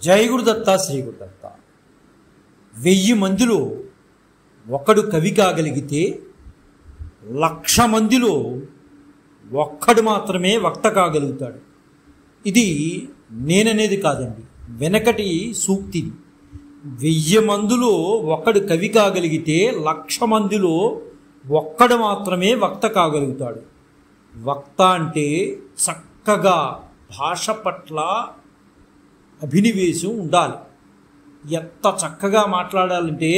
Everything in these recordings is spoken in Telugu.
జై గురుదత్త శ్రీ గురుదత్త. 1000 మందిలో ఒకడు కవి కాగలిగితే 1,00,000 మందిలో ఒక్కడు మాత్రమే వక్త కాగలుగుతాడు. ఇది నేననేది కాదండి, వెనకటి సూక్తిది. 1000 మందిలో ఒకడు కవి కాగలిగితే 1,00,000 మందిలో ఒక్కడు మాత్రమే వక్త కాగలుగుతాడు. వక్త అంటే చక్కగా భాష పట్ల అభినివేశం ఉండాలి. ఎంత చక్కగా మాట్లాడాలంటే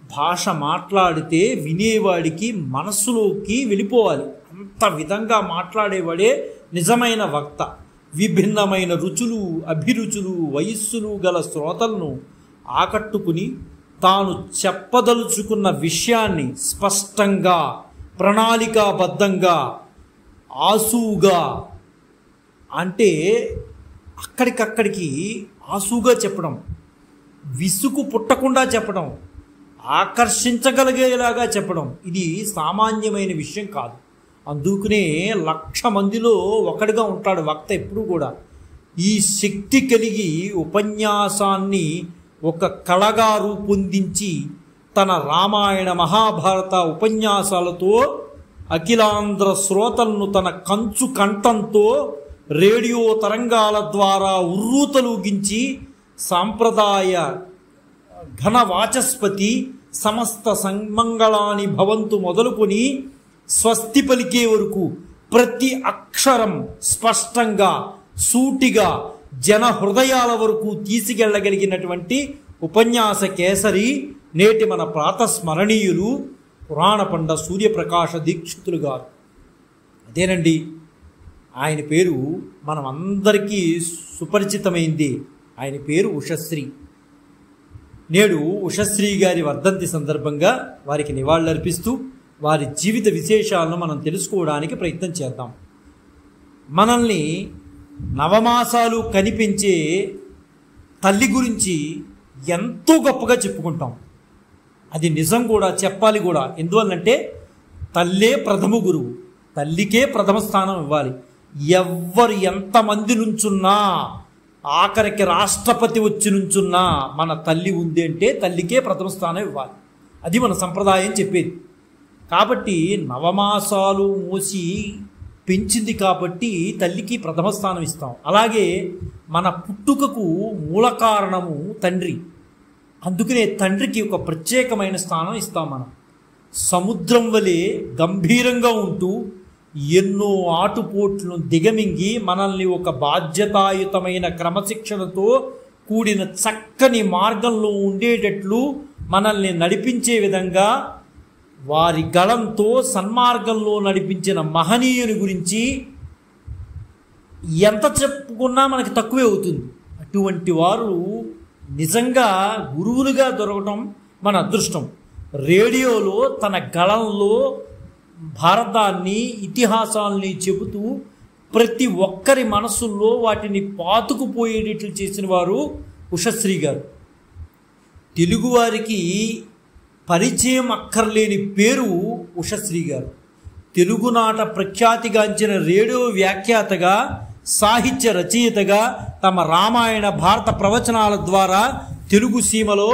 భాష మాట్లాడితే వినేవాడికి మనస్సులోకి వెళ్ళిపోవాలి. అంత విధంగా మాట్లాడేవాడే నిజమైన వక్త. విభిన్నమైన రుచులు, అభిరుచులు, వయస్సులు గల శ్రోతలను ఆకట్టుకుని తాను చెప్పదలుచుకున్న విషయాన్ని స్పష్టంగా, ప్రణాళికాబద్ధంగా, ఆసుగా, అంటే అక్కడికక్కడికి ఆసుగా చెప్పడం, విసుగు పుట్టకుండా చెప్పడం, ఆకర్షించగలిగేలాగా చెప్పడం, ఇది సామాన్యమైన విషయం కాదు. అందుకనే 1,00,000 మందిలో ఒకటిగా ఉంటాడు వక్త ఎప్పుడు కూడా. ఈ శక్తి కలిగి ఉపన్యాసాన్ని ఒక కళగా రూపొందించి తన రామాయణ మహాభారత ఉపన్యాసాలతో అఖిలాంధ్ర శ్రోతలను తన కంచు కంఠంతో రేడియో తరంగాల ద్వారా ఉర్రూతలూగించి సాంప్రదాయ ఘన వాచస్పతి సమస్త సన్మంగళాని భవంతు మొదలుకొని స్వస్తి పలికే వరకు ప్రతి అక్షరం స్పష్టంగా, సూటిగా జన హృదయాల వరకు తీసుకెళ్లగలిగినటువంటి ఉపన్యాస కేసరి నేటి మన ప్రాతస్మరణీయులు పురాణ పండ సూర్యప్రకాశ దీక్షితులు గారు. అదేనండి, ఆయన పేరు మనం అందరికీ సుపరిచితమైంది. ఆయన పేరు ఉషశ్రీ. నేడు ఉషశ్రీ గారి వర్ధంతి సందర్భంగా వారికి నివాళులర్పిస్తూ వారి జీవిత విశేషాలను మనం తెలుసుకోవడానికి ప్రయత్నం చేద్దాం. మనల్ని నవమాసాలు కనిపించే తల్లి గురించి ఎంతో గొప్పగా చెప్పుకుంటాం. అది నిజం కూడా, చెప్పాలి కూడా. ఎందువల్లంటే తల్లే ప్రథమ గురువు, తల్లికే ప్రథమ స్థానం ఇవ్వాలి. ఎవ్వరు ఎంతమంది నుంచున్నా, ఆఖరికి రాష్ట్రపతి వచ్చి నుంచున్నా మన తల్లి ఉంది అంటే తల్లికే ప్రథమ స్థానం ఇవ్వాలి. అది మన సంప్రదాయం చెప్పేది. కాబట్టి నవమాసాలు మోసి పెంచింది కాబట్టి తల్లికి ప్రథమ స్థానం ఇస్తాం. అలాగే మన పుట్టుకకు మూల కారణము తండ్రి. అందుకనే తండ్రికి ఒక ప్రత్యేకమైన స్థానం ఇస్తాం మనం. సముద్రం వలె గంభీరంగా ఉంటూ ఎన్నో ఆటుపోట్లను దిగమింగి మనల్ని ఒక బాధ్యతాయుతమైన క్రమశిక్షణతో కూడిన చక్కని మార్గంలో ఉండేటట్లు మనల్ని నడిపించే విధంగా వారి గళంతో సన్మార్గంలో నడిపించిన మహనీయుని గురించి ఎంత చెప్పుకున్నా మనకి తక్కువే అవుతుంది. అటువంటి వారు నిజంగా గురువులుగా దొరకటం మన అదృష్టం. రేడియోలో తన గళంలో భారతాన్ని, ఇతిహాసాలని చెబుతూ ప్రతి ఒక్కరి మనసుల్లో వాటిని పాతుకుపోయేటట్లు చేసిన వారు ఉషశ్రీ గారు. తెలుగువారికి పరిచయం అక్కర్లేని పేరు ఉషశ్రీ గారు. తెలుగునాట ప్రఖ్యాతిగాంచిన రేడియో వ్యాఖ్యాతగా, సాహిత్య రచయితగా తమ రామాయణ భారత ప్రవచనాల ద్వారా తెలుగు సీమలో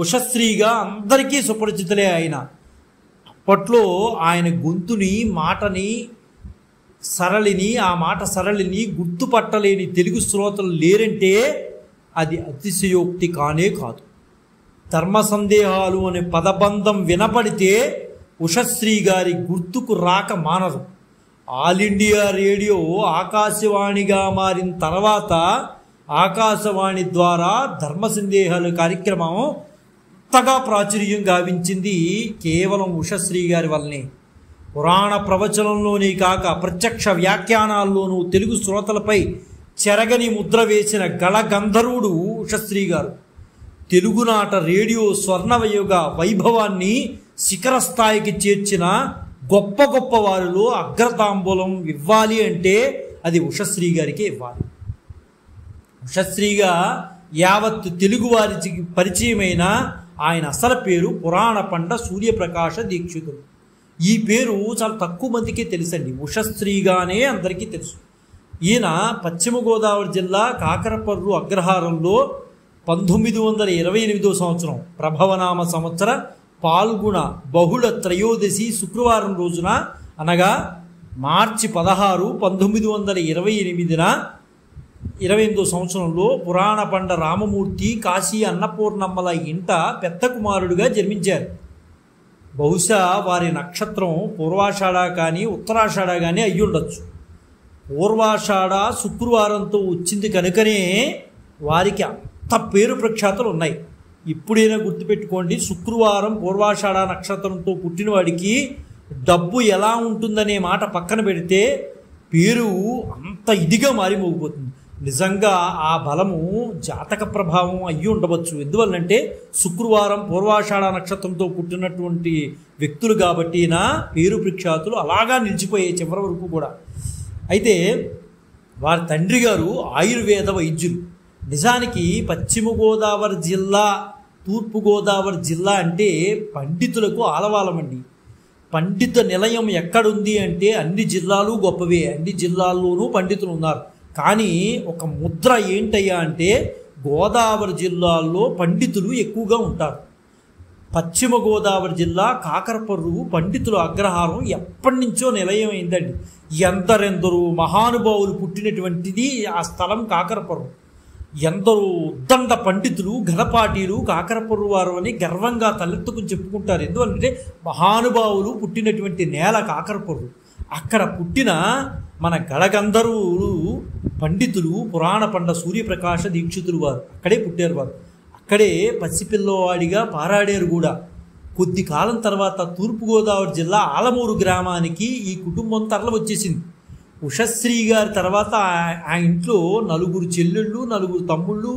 ఉషశ్రీగా అందరికీ సుపరిచితులే. ఆయన అప్పట్లో ఆయన గొంతుని, మాటని, సరళిని, ఆ మాట సరళిని గుర్తుపట్టలేని తెలుగు శ్రోతలు లేరంటే అది అతిశయోక్తి కానే కాదు. ధర్మ సందేహాలు అనే పదబంధం వినపడితే ఉషశ్రీ గారి గుర్తుకు రాక మానరు. ఆల్ ఇండియా రేడియో ఆకాశవాణిగా మారిన తర్వాత ఆకాశవాణి ద్వారా ధర్మ సందేహాలు కార్యక్రమం అంతగా ప్రాచుర్యం గావించింది కేవలం ఉషశ్రీ గారి వల్లనే. పురాణ ప్రవచనంలోనే కాక ప్రత్యక్ష వ్యాఖ్యానాల్లోనూ తెలుగు శ్రోతలపై చెరగని ముద్ర వేసిన గళగంధర్వుడు ఉషశ్రీ గారు. తెలుగునాట రేడియో స్వర్ణవయుగ వైభవాన్ని శిఖర స్థాయికి చేర్చిన గొప్ప గొప్ప వారిలో అగ్రతాంబూలం ఇవ్వాలి అంటే అది ఉషశ్రీ గారికి ఇవ్వాలి. ఉషశ్రీగా యావత్ తెలుగు వారికి పరిచయమైన ఆయన అసలు పేరు పురాణ పండ సూర్యప్రకాశ దీక్షితులు. ఈ పేరు చాలా తక్కువ మందికే తెలుసండి. ఉషశ్రీగానే అందరికీ తెలుసు. ఈయన పశ్చిమ గోదావరి జిల్లా కాకరపర్రు అగ్రహారంలో 1928 సంవత్సరం ప్రభవనామ సంవత్సర పాల్గొన బహుళ త్రయోదశి శుక్రవారం రోజున అనగా మార్చి 16, 1928న 28వ సంవత్సరంలో పురాణపండ రామమూర్తి కాశీ అన్నపూర్ణమ్మల ఇంట పెద్ద కుమారుడిగా జన్మించారు. బహుశా వారి నక్షత్రం పూర్వాషాఢ కానీ ఉత్తరాషాఢ కానీ అయ్యి ఉండొచ్చు. పూర్వాషాఢ శుక్రవారంతో వచ్చింది కనుకనే వారికి అంత పేరు ప్రఖ్యాతులు ఉన్నాయి. ఇప్పుడైనా గుర్తుపెట్టుకోండి, శుక్రవారం పూర్వాషాఢ నక్షత్రంతో పుట్టినవాడికి డబ్బు ఎలా ఉంటుందనే మాట పక్కన పెడితే పేరు అంత ఇదిగా మారిమోగిపోతుంది. నిజంగా ఆ బలము జాతక ప్రభావం అయ్యి ఉండవచ్చు. ఎందువల్లంటే శుక్రవారం పూర్వాషాఢ నక్షత్రంతో పుట్టినటువంటి వ్యక్తులు కాబట్టి నా పేరు ప్రఖ్యాతులు అలాగా నిలిచిపోయాయి చివరి వరకు కూడా. అయితే వారి తండ్రి గారు ఆయుర్వేద వైద్యులు. నిజానికి పశ్చిమ గోదావరి జిల్లా, తూర్పుగోదావరి జిల్లా అంటే పండితులకు ఆలవాలమండి. పండిత నిలయం ఎక్కడుంది అంటే అన్ని జిల్లాలు గొప్పవే, అన్ని జిల్లాల్లోనూ పండితులు ఉన్నారు. కానీ ఒక ముద్ర ఏంటయ్యా అంటే గోదావరి జిల్లాల్లో పండితులు ఎక్కువగా ఉంటారు. పశ్చిమ గోదావరి జిల్లా కాకరపర్రు పండితుల అగ్రహారం ఎప్పటి నుంచో నిలయం అయిందండి. ఎందరెందరూ మహానుభావులు పుట్టినటువంటిది ఆ స్థలం కాకరపర్రు. ఎందరో ఉద్దండ పండితులు ఘనపాటీలు కాకరపర్రు వారు అని గర్వంగా తలెత్తుకుని చెప్పుకుంటారు. ఎందుకంటే మహానుభావులు పుట్టినటువంటి నేల కాకరపర్రు. అక్కడ పుట్టిన మన గళగంధర్వులు పండితులు పురాణ పండ సూర్యప్రకాశ దీక్షితులు వారు అక్కడే పుట్టారు. వారు అక్కడే పసిపిల్లవాడిగా పారాడారు కూడా. కొద్ది కాలం తర్వాత తూర్పుగోదావరి జిల్లా ఆలమూరు గ్రామానికి ఈ కుటుంబం తరలి వచ్చేసింది. ఉషశ్రీ గారి తర్వాత ఆ ఇంట్లో 4 చెల్లెళ్ళు 4 తమ్ముళ్ళు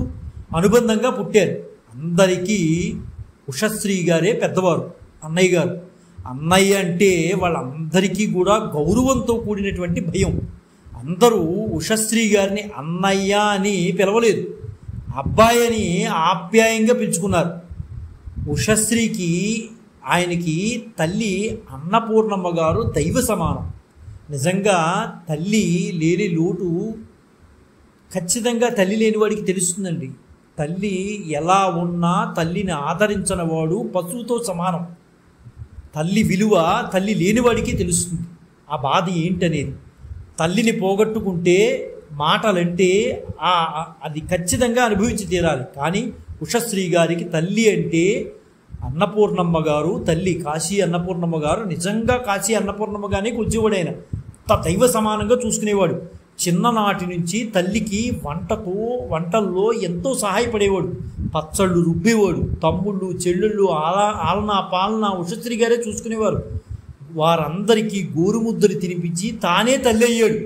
అనుబంధంగా పుట్టారు. అందరికీ ఉషశ్రీ గారే పెద్దవారు, అన్నయ్య గారు. అన్నయ్య అంటే వాళ్ళందరికీ కూడా గౌరవంతో కూడినటువంటి భయం. అందరూ ఉషశ్రీ గారిని అన్నయ్య అని పిలవలేదు, అబ్బాయి అని ఆప్యాయంగా పిలుచుకున్నారు. ఉషశ్రీకి ఆయనకి తల్లి అన్నపూర్ణమ్మ గారు దైవ సమానం. నిజంగా తల్లి లేని లోటు ఖచ్చితంగా తల్లి లేనివాడికి తెలుస్తుందండి. తల్లి ఎలా ఉన్నా తల్లిని ఆదరించని వాడు పశువుతో సమానం. తల్లి విలువ తల్లి లేనివాడికి తెలుస్తుంది, ఆ బాధ ఏంటనేది. తల్లిని పోగొట్టుకుంటే మాటలంటే అది ఖచ్చితంగా అనుభవించి తీరాలి. కానీ ఉషశ్రీ గారికి తల్లి అంటే అన్నపూర్ణమ్మ గారు, తల్లి కాశీ అన్నపూర్ణమ్మ గారు. నిజంగా కాశీ అన్నపూర్ణమ్మగానే కొలిచేవాడు. ఆయన అంత దైవ సమానంగా చూసుకునేవాడు. చిన్ననాటి నుంచి తల్లికి వంటల్లో ఎంతో సహాయపడేవాడు. పచ్చళ్ళు రుబ్బేవాడు. తమ్ముళ్ళు చెల్లెళ్ళు ఆలనా పాలన ఉషశ్రీ గారే చూసుకునేవారు. వారందరికీ గోరుముద్దలు తినిపించి తానే తల్లి అయ్యాడు.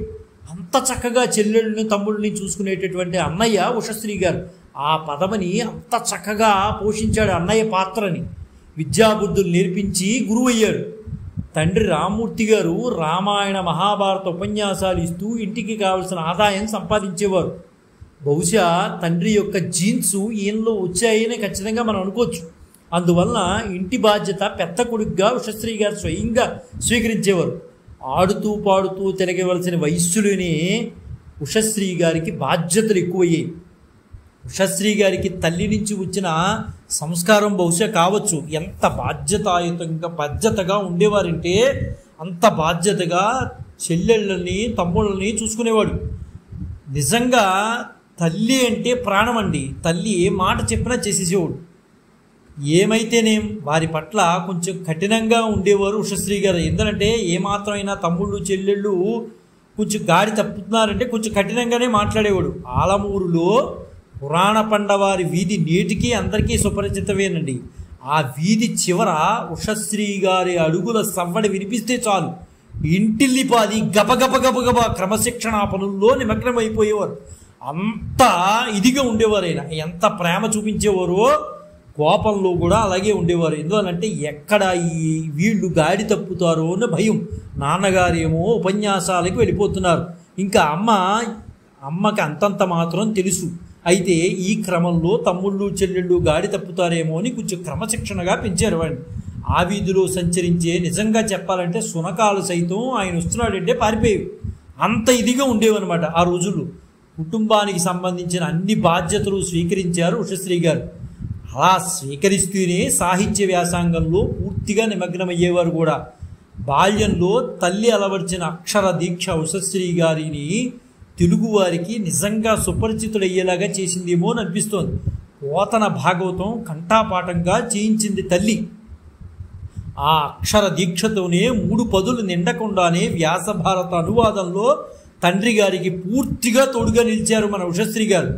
అంత చక్కగా చెల్లెళ్ళని తమ్ముళ్ళని చూసుకునేటటువంటి అన్నయ్య ఉషశ్రీ గారు. ఆ పదవిని అంత చక్కగా పోషించాడు అన్నయ్య పాత్రని. విద్యాబుద్ధులు నేర్పించి గురువు అయ్యాడు. తండ్రి రామ్మూర్తి గారు రామాయణ మహాభారత ఉపన్యాసాలు ఇస్తూ ఇంటికి కావలసిన ఆదాయం సంపాదించేవారు. బహుశా తండ్రి యొక్క జీన్స్ ఈయనలో వచ్చాయనే ఖచ్చితంగా మనం అనుకోవచ్చు. అందువలన ఇంటి బాధ్యత పెద్ద కొడుకుగా ఉషశ్రీ గారు స్వయంగా స్వీకరించేవారు. ఆడుతూ పాడుతూ తిరగవలసిన వయస్సులోనే ఉషశ్రీ గారికి బాధ్యతలు ఎక్కువయ్యాయి. ఉషశ్రీ గారికి తల్లి నుంచి వచ్చిన సంస్కారం బహుశా కావచ్చు. ఎంత బాధ్యతగా ఉండేవారంటే అంత బాధ్యతగా చెల్లెళ్ళని తమ్ముళ్ళని చూసుకునేవాడు. నిజంగా తల్లి అంటే ప్రాణం అండి. తల్లి ఏ మాట చెప్పినా చేసేసేవాడు. ఏమైతేనేం వారి పట్ల కొంచెం కఠినంగా ఉండేవారు ఉషశ్రీ గారు. ఎందుకంటే ఏమాత్రమైనా తమ్ముళ్ళు చెల్లెళ్ళు కొంచెం గాడి తప్పుతున్నారంటే కొంచెం కఠినంగానే మాట్లాడేవాడు. ఆలమూరులో పురాణ పండవారి వీధి నేటికి అందరికీ సుపరిచితమేనండి. ఆ వీధి చివర ఉషశ్రీ గారి అడుగుల సవ్వడి వినిపిస్తే చాలు ఇంటిల్లిపాది గబగబ క్రమశిక్షణ పనుల్లో నిమగ్నమైపోయేవారు. అంత ఇదిగా ఉండేవారు. ఆయన ఎంత ప్రేమ చూపించేవారో కోపంలో కూడా అలాగే ఉండేవారు. ఎందువల్లంటే ఎక్కడ ఈ వీళ్ళు గాడి తప్పుతారో అని భయం. నాన్నగారేమో ఉపన్యాసాలకి వెళ్ళిపోతున్నారు. ఇంకా అమ్మకి అంతంత మాత్రం తెలుసు. అయితే ఈ క్రమంలో తమ్ముళ్ళు చెల్లెళ్ళు గాడి తప్పుతారేమో అని కొంచెం క్రమశిక్షణగా పెంచారు వాడిని. ఆ వీధిలో సంచరించే నిజంగా చెప్పాలంటే సునకాలు సైతం ఆయన వస్తున్నాడంటే పారిపోయేవి. అంత ఇదిగా ఉండేవన్నమాట ఆ రోజుల్లో. కుటుంబానికి సంబంధించిన అన్ని బాధ్యతలు స్వీకరించారు ఉషశ్రీ గారు. అలా స్వీకరిస్తూనే సాహిత్య వ్యాసంగంలో పూర్తిగా నిమగ్నమయ్యేవారు కూడా. బాల్యంలో తల్లి అలవర్చిన అక్షర దీక్ష ఉషశ్రీ గారిని తెలుగువారికి నిజంగా సుపరిచితుడయ్యేలాగా చేసిందేమో అని అనిపిస్తోంది. పోతన భాగవతం కంఠాపాఠంగా చేయించింది తల్లి. ఆ అక్షర దీక్షతోనే 3 పదులు నిండకుండానే వ్యాస భారత అనువాదంలో తండ్రి గారికి పూర్తిగా తోడుగా నిలిచారు మన ఉషశ్రీ గారు.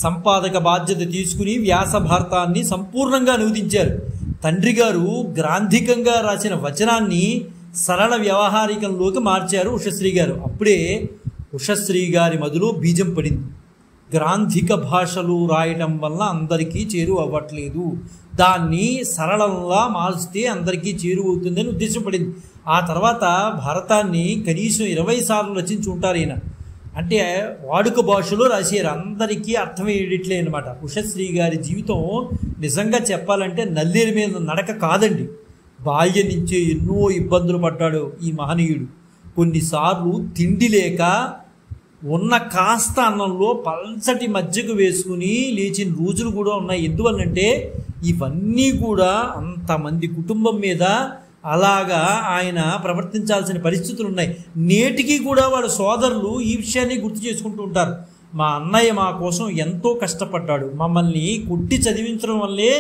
సంపాదక బాధ్యత తీసుకుని వ్యాస భారతాన్ని సంపూర్ణంగా అనువదించారు. తండ్రి గారు గ్రాంధికంగా రాసిన వచనాన్ని సరళ వ్యవహారికంలోకి మార్చారు ఉషశ్రీ గారు. అప్పుడే ఉషశ్రీ గారి మదిలో బీజం పడింది. గ్రాంధిక భాషలు రాయటం వల్ల అందరికీ చేరువ అవ్వట్లేదు, దాన్ని సరళంగా మార్చితే అందరికీ చేరువవుతుందని ఉద్దేశపడింది. ఆ తర్వాత భారతాన్ని కనీసం 20 సార్లు రచించి ఉంటారు ఈయన. అంటే వాడుక భాషలో రాశారు, అందరికీ అర్థమయ్యేటట్లే అనమాట. ఉషశ్రీ గారి జీవితం నిజంగా చెప్పాలంటే నల్లేరు మీద నడక కాదండి. బాల్యం నుంచే ఎన్నో ఇబ్బందులు పడ్డాడు ఈ మహనీయుడు. కొన్నిసార్లు తిండి లేక ఉన్న కాస్త అన్నంలో పల్చటి మజ్జిగ వేసుకుని లేచిన రోజులు కూడా ఉన్నాయి. ఎందువల్లంటే ఇవన్నీ కూడా అంతమంది కుటుంబం మీద అలాగా ఆయన ప్రవర్తించాల్సిన పరిస్థితులు ఉన్నాయి. నేటికి కూడా వాళ్ళ సోదరులు ఈ విషయాన్ని గుర్తు చేసుకుంటూ ఉంటారు. మా అన్నయ్య మా కోసం ఎంతో కష్టపడ్డాడు, మమ్మల్ని కొట్టి చదివించడం వల్లే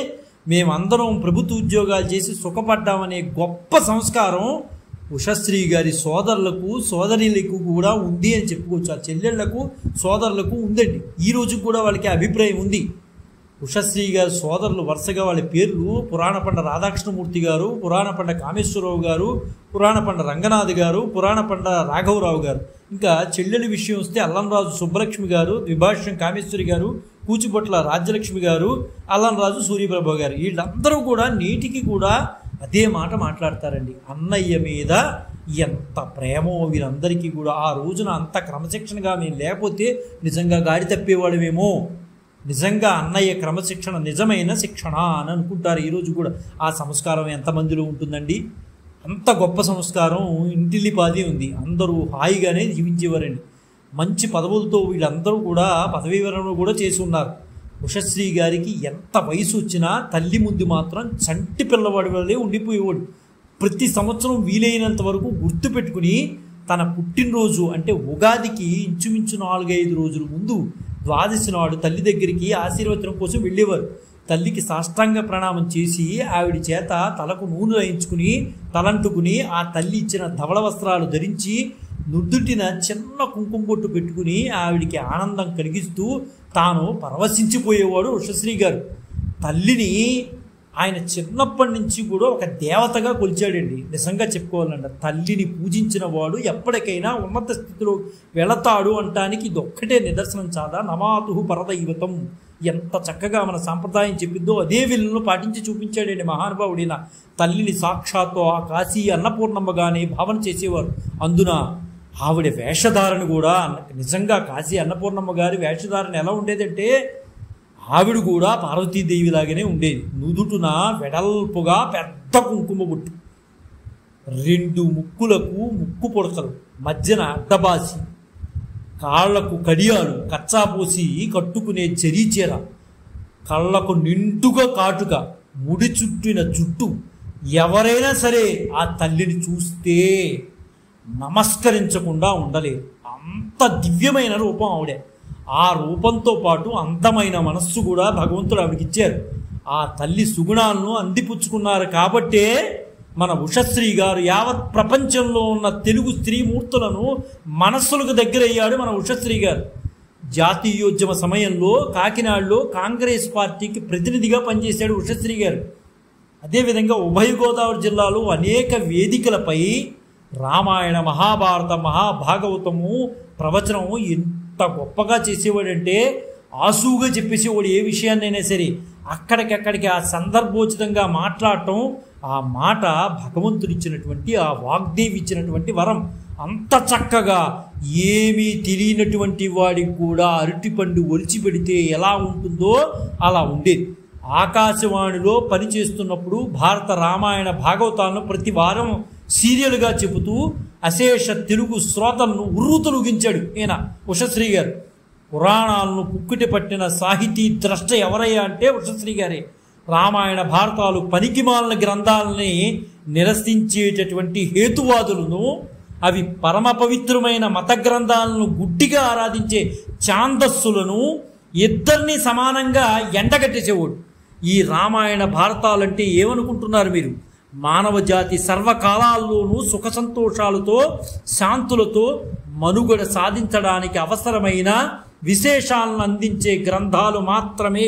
మేమందరం ప్రభుత్వ ఉద్యోగాలు చేసి సుఖపడ్డామనే గొప్ప సంస్కారం ఉషశ్రీ గారి సోదరులకు సోదరులకు కూడా ఉంది అని చెప్పుకోవచ్చు. ఆ చెల్లెళ్లకు సోదరులకు ఉందండి. ఈ రోజు కూడా వాళ్ళకి అభిప్రాయం ఉంది. ఉషశ్రీ గారి సోదరులు వరుసగా వాళ్ళ పేర్లు పురాణపండ రాధాకృష్ణమూర్తి గారు, పురాణపండ కామేశ్వరరావు గారు, పురాణపండ రంగనాథ్ గారు, పురాణపండ రాఘవరావు గారు. ఇంకా చెల్లెల విషయం వస్తే అల్లంరాజు సుబ్బలక్ష్మి గారు, ద్విభాష్యం కామేశ్వరి గారు, కూచిబొట్ల రాజ్యలక్ష్మి గారు, అల్లంరాజు సూర్యప్రభ గారు. వీళ్ళందరూ కూడా నేటికి కూడా అదే మాట మాట్లాడతారండి. అన్నయ్య మీద ఎంత ప్రేమో వీరందరికీ కూడా. ఆ రోజున అంత క్రమశిక్షణగా మేము లేకపోతే నిజంగా గాడి తప్పేవాడమేమో. నిజంగా అన్నయ్య క్రమశిక్షణ నిజమైన శిక్షణ అని అనుకుంటారు ఈరోజు కూడా. ఆ సంస్కారం ఎంతమందిలో ఉంటుందండి? అంత గొప్ప సంస్కారం ఇంటిల్లిపాది ఉంది. అందరూ హాయిగానే జీవించేవారండి. మంచి పదవులతో వీళ్ళందరూ కూడా పదవీ విరమణ కూడా చేసి ఉన్నారు. ఉషశ్రీ గారికి ఎంత వయసు వచ్చినా తల్లి ముందు మాత్రం చంటి పిల్లవాడి వల్లే ఉండిపోయేవాడు. ప్రతి సంవత్సరం వీలైనంత వరకు గుర్తుపెట్టుకుని తన పుట్టినరోజు అంటే ఉగాదికి ఇంచుమించు 4-5 రోజుల ముందు ద్వాదశి నాడు తల్లి దగ్గరికి ఆశీర్వచనం కోసం వెళ్ళేవారు. తల్లికి సాష్టాంగ ప్రణామం చేసి ఆవిడ చేత తలకు నూనె రాయించుకుని తలంటుకుని ఆ తల్లి ఇచ్చిన ధవళ వస్త్రాలు ధరించి నుదుటిన చిన్న కుంకుమ బొట్టు పెట్టుకుని ఆవిడికి ఆనందం కలిగిస్తూ తాను పరవశించిపోయేవాడు ఉషశ్రీ గారు. తల్లిని ఆయన చిన్నప్పటి నుంచి కూడా ఒక దేవతగా కొలిచాడండి. నిజంగా చెప్పుకోవాలంట, తల్లిని పూజించిన వాడు ఎప్పటికైనా ఉన్నత స్థితిలో వెళతాడు అంటానికి ఇది ఒక్కటే నిదర్శనం. చాదా నమాతుహు పరదైవతం. ఎంత చక్కగా మన సాంప్రదాయం చెప్పిందో అదే వీళ్ళను పాటించి చూపించాడండి మహానుభావుడిన. తల్లిని సాక్షాత్తు ఆ కాశీ అన్నపూర్ణమ్మగానే భావన చేసేవారు. అందున ఆవిడ వేషధారణ కూడా నిజంగా కాశీ అన్నపూర్ణమ్మ గారి వేషధారణ ఎలా ఉండేదంటే ఆవిడ కూడా పార్వతీదేవిలాగానే ఉండేది. నుదుటున వెడల్పుగా పెద్ద కుంకుమ బొట్టు, 2 ముక్కులకు ముక్కు పొడకలు, మధ్యన అడ్డబాసి, కాళ్లకు కడియాలు, కచ్చాపోసి కట్టుకునే చరీచీర, కళ్ళకు నిండుగా కాటుక, ముడి చుట్టిన జుట్టు. ఎవరైనా సరే ఆ తల్లిని చూస్తే నమస్కరించకుండా ఉండలేదు. అంత దివ్యమైన రూపం ఆవిడే. ఆ రూపంతో పాటు అందమైన మనస్సు కూడా భగవంతుడు ఆవిడకి ఇచ్చారు. ఆ తల్లి సుగుణాలను అందిపుచ్చుకున్నారు కాబట్టే మన ఉషశ్రీ గారు యావత్ ప్రపంచంలో ఉన్న తెలుగు స్త్రీమూర్తులను మనస్సులకు దగ్గరయ్యాడు మన ఉషశ్రీ గారు. జాతీయోద్యమ సమయంలో కాకినాడలో కాంగ్రెస్ పార్టీకి ప్రతినిధిగా పనిచేశాడు ఉషశ్రీ గారు. అదేవిధంగా ఉభయ గోదావరి జిల్లాలో అనేక వేదికలపై రామాయణ, మహాభారత, మహాభాగవతము ప్రవచనము ఎంత గొప్పగా చేసేవాడంటే ఆసుగా చెప్పేసేవాడు. ఏ విషయాన్నైనా సరే అక్కడికక్కడికి ఆ సందర్భోచితంగా మాట్లాడటం, ఆ మాట భగవంతుడిచ్చినటువంటి, ఆ వాగ్దేవి ఇచ్చినటువంటి వరం. అంత చక్కగా ఏమీ తెలియనటువంటి వాడికి కూడా అరటిపండు ఒలిచి పెడితే ఎలా ఉంటుందో అలా ఉండేది. ఆకాశవాణిలో పనిచేస్తున్నప్పుడు భారత రామాయణ భాగవతాలను ప్రతి వారం సీరియల్గా చెబుతూ అశేష తెలుగు శ్రోతలను ఉర్రూతలుగించాడు ఈయన ఉషశ్రీ గారు. పురాణాలను పుక్కుటి పట్టిన సాహితీ ద్రష్ట ఎవరయ్యా అంటే ఉషశ్రీ గారే. రామాయణ భారతాలు పనికిమాలిన గ్రంథాలని నిరసించేటటువంటి హేతువాదులను, అవి పరమ పవిత్రమైన మత గ్రంథాలను గుడ్డిగా ఆరాధించే ఛాందస్సులను ఇద్దరిని సమానంగా ఎండగట్టేసేవాడు. ఈ రామాయణ భారతాలంటే ఏమనుకుంటున్నారు మీరు? మానవ జాతి సర్వకాలాల్లోనూ సుఖ సంతోషాలతో శాంతులతో మనుగడ సాధించడానికి అవసరమైన విశేషాలను అందించే గ్రంథాలు మాత్రమే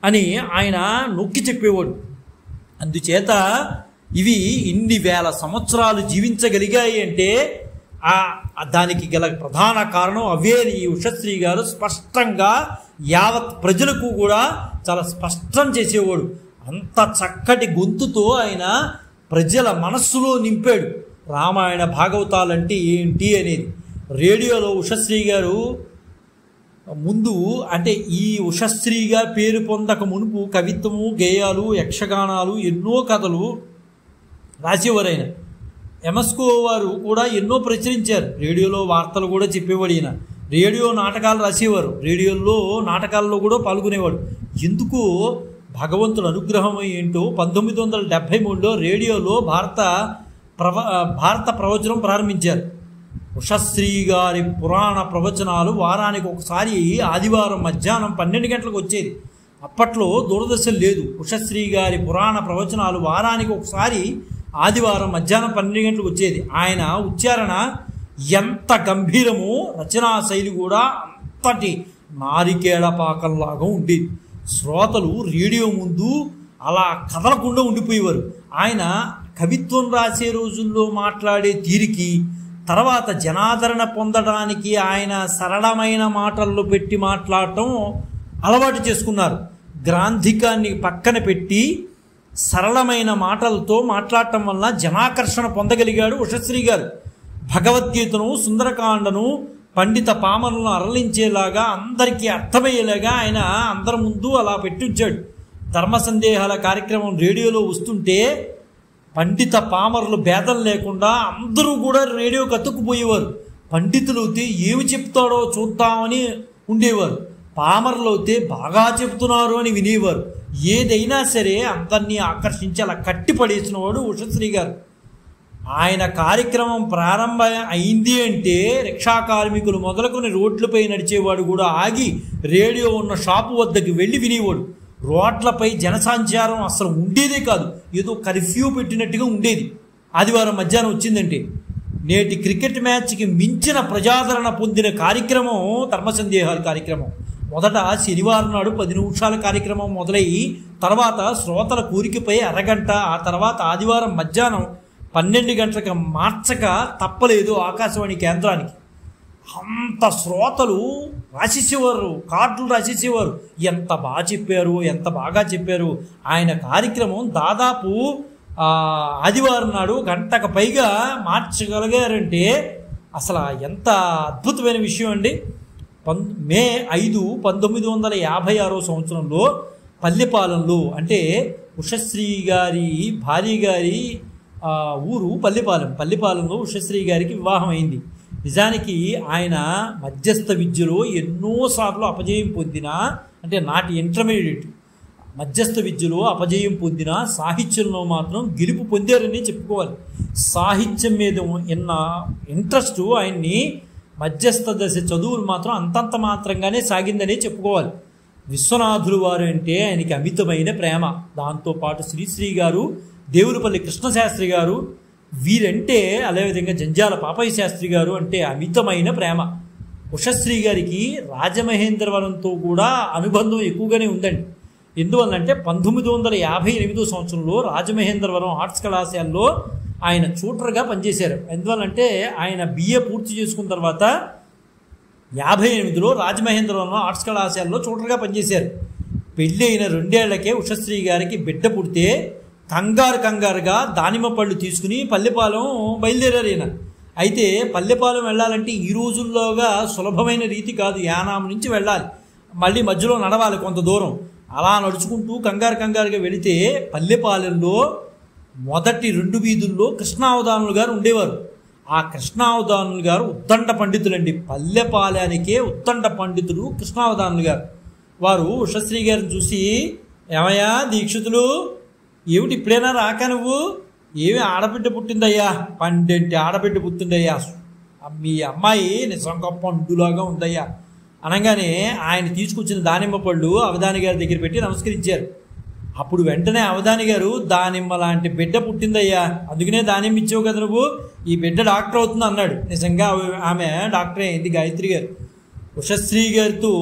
అని ఆయన నొక్కి చెప్పేవాడు. అందుచేత ఇవి ఇన్ని వేల సంవత్సరాలు జీవించగలిగాయి అంటే దానికి గల ప్రధాన కారణం అవే. ఈ ఉషశ్రీ గారు స్పష్టంగా యావత్ ప్రజలకు కూడా చాలా స్పష్టం చేసేవాడు. అంత చక్కటి గొంతుతో ఆయన ప్రజల మనస్సులో నింపాడు రామాయణ భాగవతాలంటే ఏంటి అనేది. రేడియోలో ఉషశ్రీ గారు ముందు అంటే ఈ ఉషశ్రీగా పేరు పొందక మునుపు కవిత్వము, గేయాలు, యక్షగానాలు, ఎన్నో కథలు రాసేవారు. ఎంఎస్కో వారు కూడా ఎన్నో ప్రచురించారు. రేడియోలో వార్తలు కూడా చెప్పేవాడు ఈయన. రేడియో నాటకాలు రాసేవారు. రేడియోలో నాటకాల్లో కూడా పాల్గొనేవాడు. ఎందుకు భగవంతుడు అనుగ్రహం ఏంటో 1973లో రేడియోలో భారత ప్రవచనం ప్రారంభించారు. ఉషశ్రీ గారి పురాణ ప్రవచనాలు వారానికి ఒకసారి ఆదివారం మధ్యాహ్నం 12 గంటలకు వచ్చేది. అప్పట్లో దూరదర్శన్ లేదు. ఉషశ్రీ గారి పురాణ ప్రవచనాలు వారానికి ఒకసారి ఆదివారం మధ్యాహ్నం 12 గంటలకు వచ్చేది. ఆయన ఉచ్చారణ ఎంత గంభీరమో, రచనా శైలి కూడా అంతటి నారికేళపాకంలాగా ఉండేది. శ్రోతలు రేడియో ముందు అలా కదలకుండా ఉండిపోయేవారు. ఆయన కవిత్వం రాసే రోజుల్లో మాట్లాడే తీరికి, తర్వాత జనాదరణ పొందడానికి ఆయన సరళమైన మాటల్లో పెట్టి మాట్లాడటం అలవాటు చేసుకున్నారు. గ్రాంధికాన్ని పక్కన పెట్టి సరళమైన మాటలతో మాట్లాడటం వల్ల జనాకర్షణ పొందగలిగాడు ఉషశ్రీ గారు. భగవద్గీతను, సుందరకాండను పండిత పామరులను అరలించేలాగా, అందరికీ అర్థమయ్యేలాగా ఆయన అందరి ముందు అలా పెట్టించాడు. ధర్మ సందేహాల కార్యక్రమం రేడియోలో వస్తుంటే పండిత పామరులు భేదం లేకుండా అందరూ కూడా రేడియోకి అతుక్కుపోయేవారు. పండితులు అయితే ఏమి చెప్తాడో చూద్దామని ఉండేవారు. పామరులు అయితే బాగా చెప్తున్నారు అని వినేవారు. ఏదైనా సరే అందరినీ ఆకర్షించి అలా కట్టిపడేసిన వాడు ఉషశ్రీ గారు. ఆయన కార్యక్రమం ప్రారంభం అయింది అంటే రిక్షా కార్మికులు మొదలుకొని రోడ్లపై నడిచేవాడు కూడా ఆగి రేడియో ఉన్న షాపు వద్దకు వెళ్ళి వినేవాడు. రోడ్లపై జనసంచారం అసలు ఉండేదే కాదు. ఏదో కర్ఫ్యూ పెట్టినట్టుగా ఉండేది. ఆదివారం మధ్యాహ్నం వచ్చిందంటే నేటి క్రికెట్ మ్యాచ్కి మించిన ప్రజాదరణ పొందిన కార్యక్రమం ధర్మ సందేహాల కార్యక్రమం. మొదట శనివారం నాడు 10 నిమిషాల కార్యక్రమం మొదలయ్యి తర్వాత శ్రోతల కోరికపై అరగంట, ఆ తర్వాత ఆదివారం మధ్యాహ్నం 12 గంటలకు మార్చక తప్పలేదు ఆకాశవాణి కేంద్రానికి. అంత శ్రోతలు రాసేసేవారు, కార్డులు రాసేసేవారు. ఎంత బాగా చెప్పారు, ఎంత బాగా చెప్పారు. ఆయన కార్యక్రమం దాదాపు ఆదివారం నాడు గంటకు పైగా మార్చగలిగారంటే అసలు ఎంత అద్భుతమైన విషయం అండి. మే 5, 1956 సంవత్సరంలో పల్లెపాలెంలో, అంటే ఉషశ్రీ గారి భార్య గారి ఊరు పల్లెపాలెంలో ఉషశ్రీ గారికి వివాహం అయింది. నిజానికి ఆయన మధ్యస్థ విద్యలో ఎన్నోసార్లు అపజయం పొందిన, అంటే నాటి ఇంటర్మీడియట్ మధ్యస్థ విద్యలో అపజయం పొందిన, సాహిత్యంలో మాత్రం గెలుపు పొందారని చెప్పుకోవాలి. సాహిత్యం మీద ఉన్న ఇంట్రెస్ట్ ఆయన్ని మధ్యస్థ దశ చదువులు మాత్రం అంతంత మాత్రంగానే సాగిందనే చెప్పుకోవాలి. విశ్వనాథులు వారు అంటే ఆయనకి అమితమైన ప్రేమ. దాంతోపాటు శ్రీశ్రీ గారు, దేవులపల్లి కృష్ణశాస్త్రి గారు, వీరంటే అదేవిధంగా జంజాల పాపయ్య శాస్త్రి గారు అంటే అమితమైన ప్రేమ. ఉషశ్రీ గారికి రాజమహేంద్రవరంతో కూడా అనుబంధం ఎక్కువగానే ఉందండి. ఎందువల్లంటే 1958 సంవత్సరంలో రాజమహేంద్రవరం ఆర్ట్స్ కళాశాలలో ఆయన ట్యూటర్గా పనిచేశారు. ఎందువల్లంటే ఆయన BA పూర్తి చేసుకున్న తర్వాత 58లో రాజమహేంద్రవరం ఆర్ట్స్ కళాశాలలో ట్యూటర్గా పనిచేశారు. పెళ్ళి అయిన 2 ఏళ్లకే ఉషశ్రీ గారికి బిడ్డ పుడితే కంగారుగా దానిమ్మ పళ్ళు తీసుకుని పల్లెపాలెం బయలుదేరారు ఈయన. అయితే పల్లెపాలెం వెళ్ళాలంటే ఈ రోజుల్లోగా సులభమైన రీతి కాదు. యానాం నుంచి వెళ్ళాలి, మళ్ళీ మధ్యలో నడవాలి కొంత దూరం. అలా నడుచుకుంటూ కంగారుగా వెళితే పల్లెపాలెంలో మొదటి 2 వీధుల్లో కృష్ణావధానులు గారు ఉండేవారు. ఆ కృష్ణావధానులు గారు ఉత్తండ పండితులండి. పల్లెపాలెనికే ఉత్తండ పండితుడు కృష్ణావధానులు గారు. వారు ఉషశ్రీ గారిని చూసి, ఏమయ్యా దీక్షితులు, ఏమిటి ఇప్పుడైనా రాక నువ్వు? ఏమి ఆడబిడ్డ పుట్టిందయ్యా, పండెంటి ఆడబిడ్డ పుట్టిందయ్యా, మీ అమ్మాయి నిజంగా పండులాగా ఉందయ్యా అనగానే ఆయన తీసుకొచ్చిన దానిమ్మ పళ్ళు అవధాని గారి దగ్గర పెట్టి నమస్కరించారు. అప్పుడు వెంటనే అవధాని గారు, దానిమ్మ లాంటి బిడ్డ పుట్టిందయ్యా, అందుకనే దానిమ్మ ఇచ్చావు కదా నువ్వు, ఈ బిడ్డ డాక్టర్ అవుతుంది అన్నాడు. నిజంగా ఆమె డాక్టర్ అయింది, గాయత్రి గారు. ఉషశ్రీ గారితో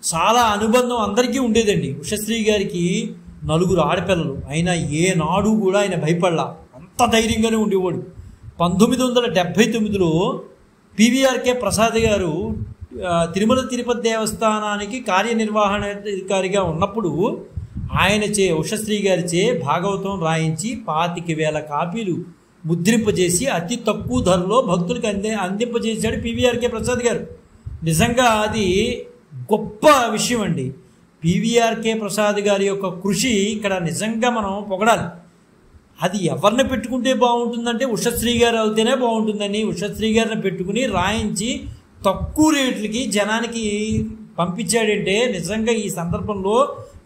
చాలా అనుబంధం అందరికీ ఉండేదండి. ఉషశ్రీ గారికి 4 ఆడపిల్లలు, అయినా ఏనాడు కూడా ఆయన భయపడలా, అంత ధైర్యంగానే ఉండేవాడు. 1979లో పివిఆర్కే ప్రసాద్ గారు తిరుమల తిరుపతి దేవస్థానానికి కార్యనిర్వహణాధికారిగా ఉన్నప్పుడు ఆయనచే ఉషశ్రీ గారిచే భాగవతం రాయించి 25,000 కాపీలు ముద్రింపజేసి అతి తక్కువ ధరలో భక్తులకు అందింపజేశాడు పివిఆర్కే ప్రసాద్ గారు. నిజంగా అది గొప్ప విషయం అండి. పివిఆర్కే ప్రసాద్ గారి యొక్క కృషి ఇక్కడ నిజంగా మనం పొగడాలి. అది ఎవరిని పెట్టుకుంటే బాగుంటుందంటే ఉషశ్రీ గారు అవుతేనే బాగుంటుందని ఉషశ్రీ గారిని పెట్టుకుని రాయించి తక్కువ రేట్లకి జనానికి పంపించాడంటే నిజంగా ఈ సందర్భంలో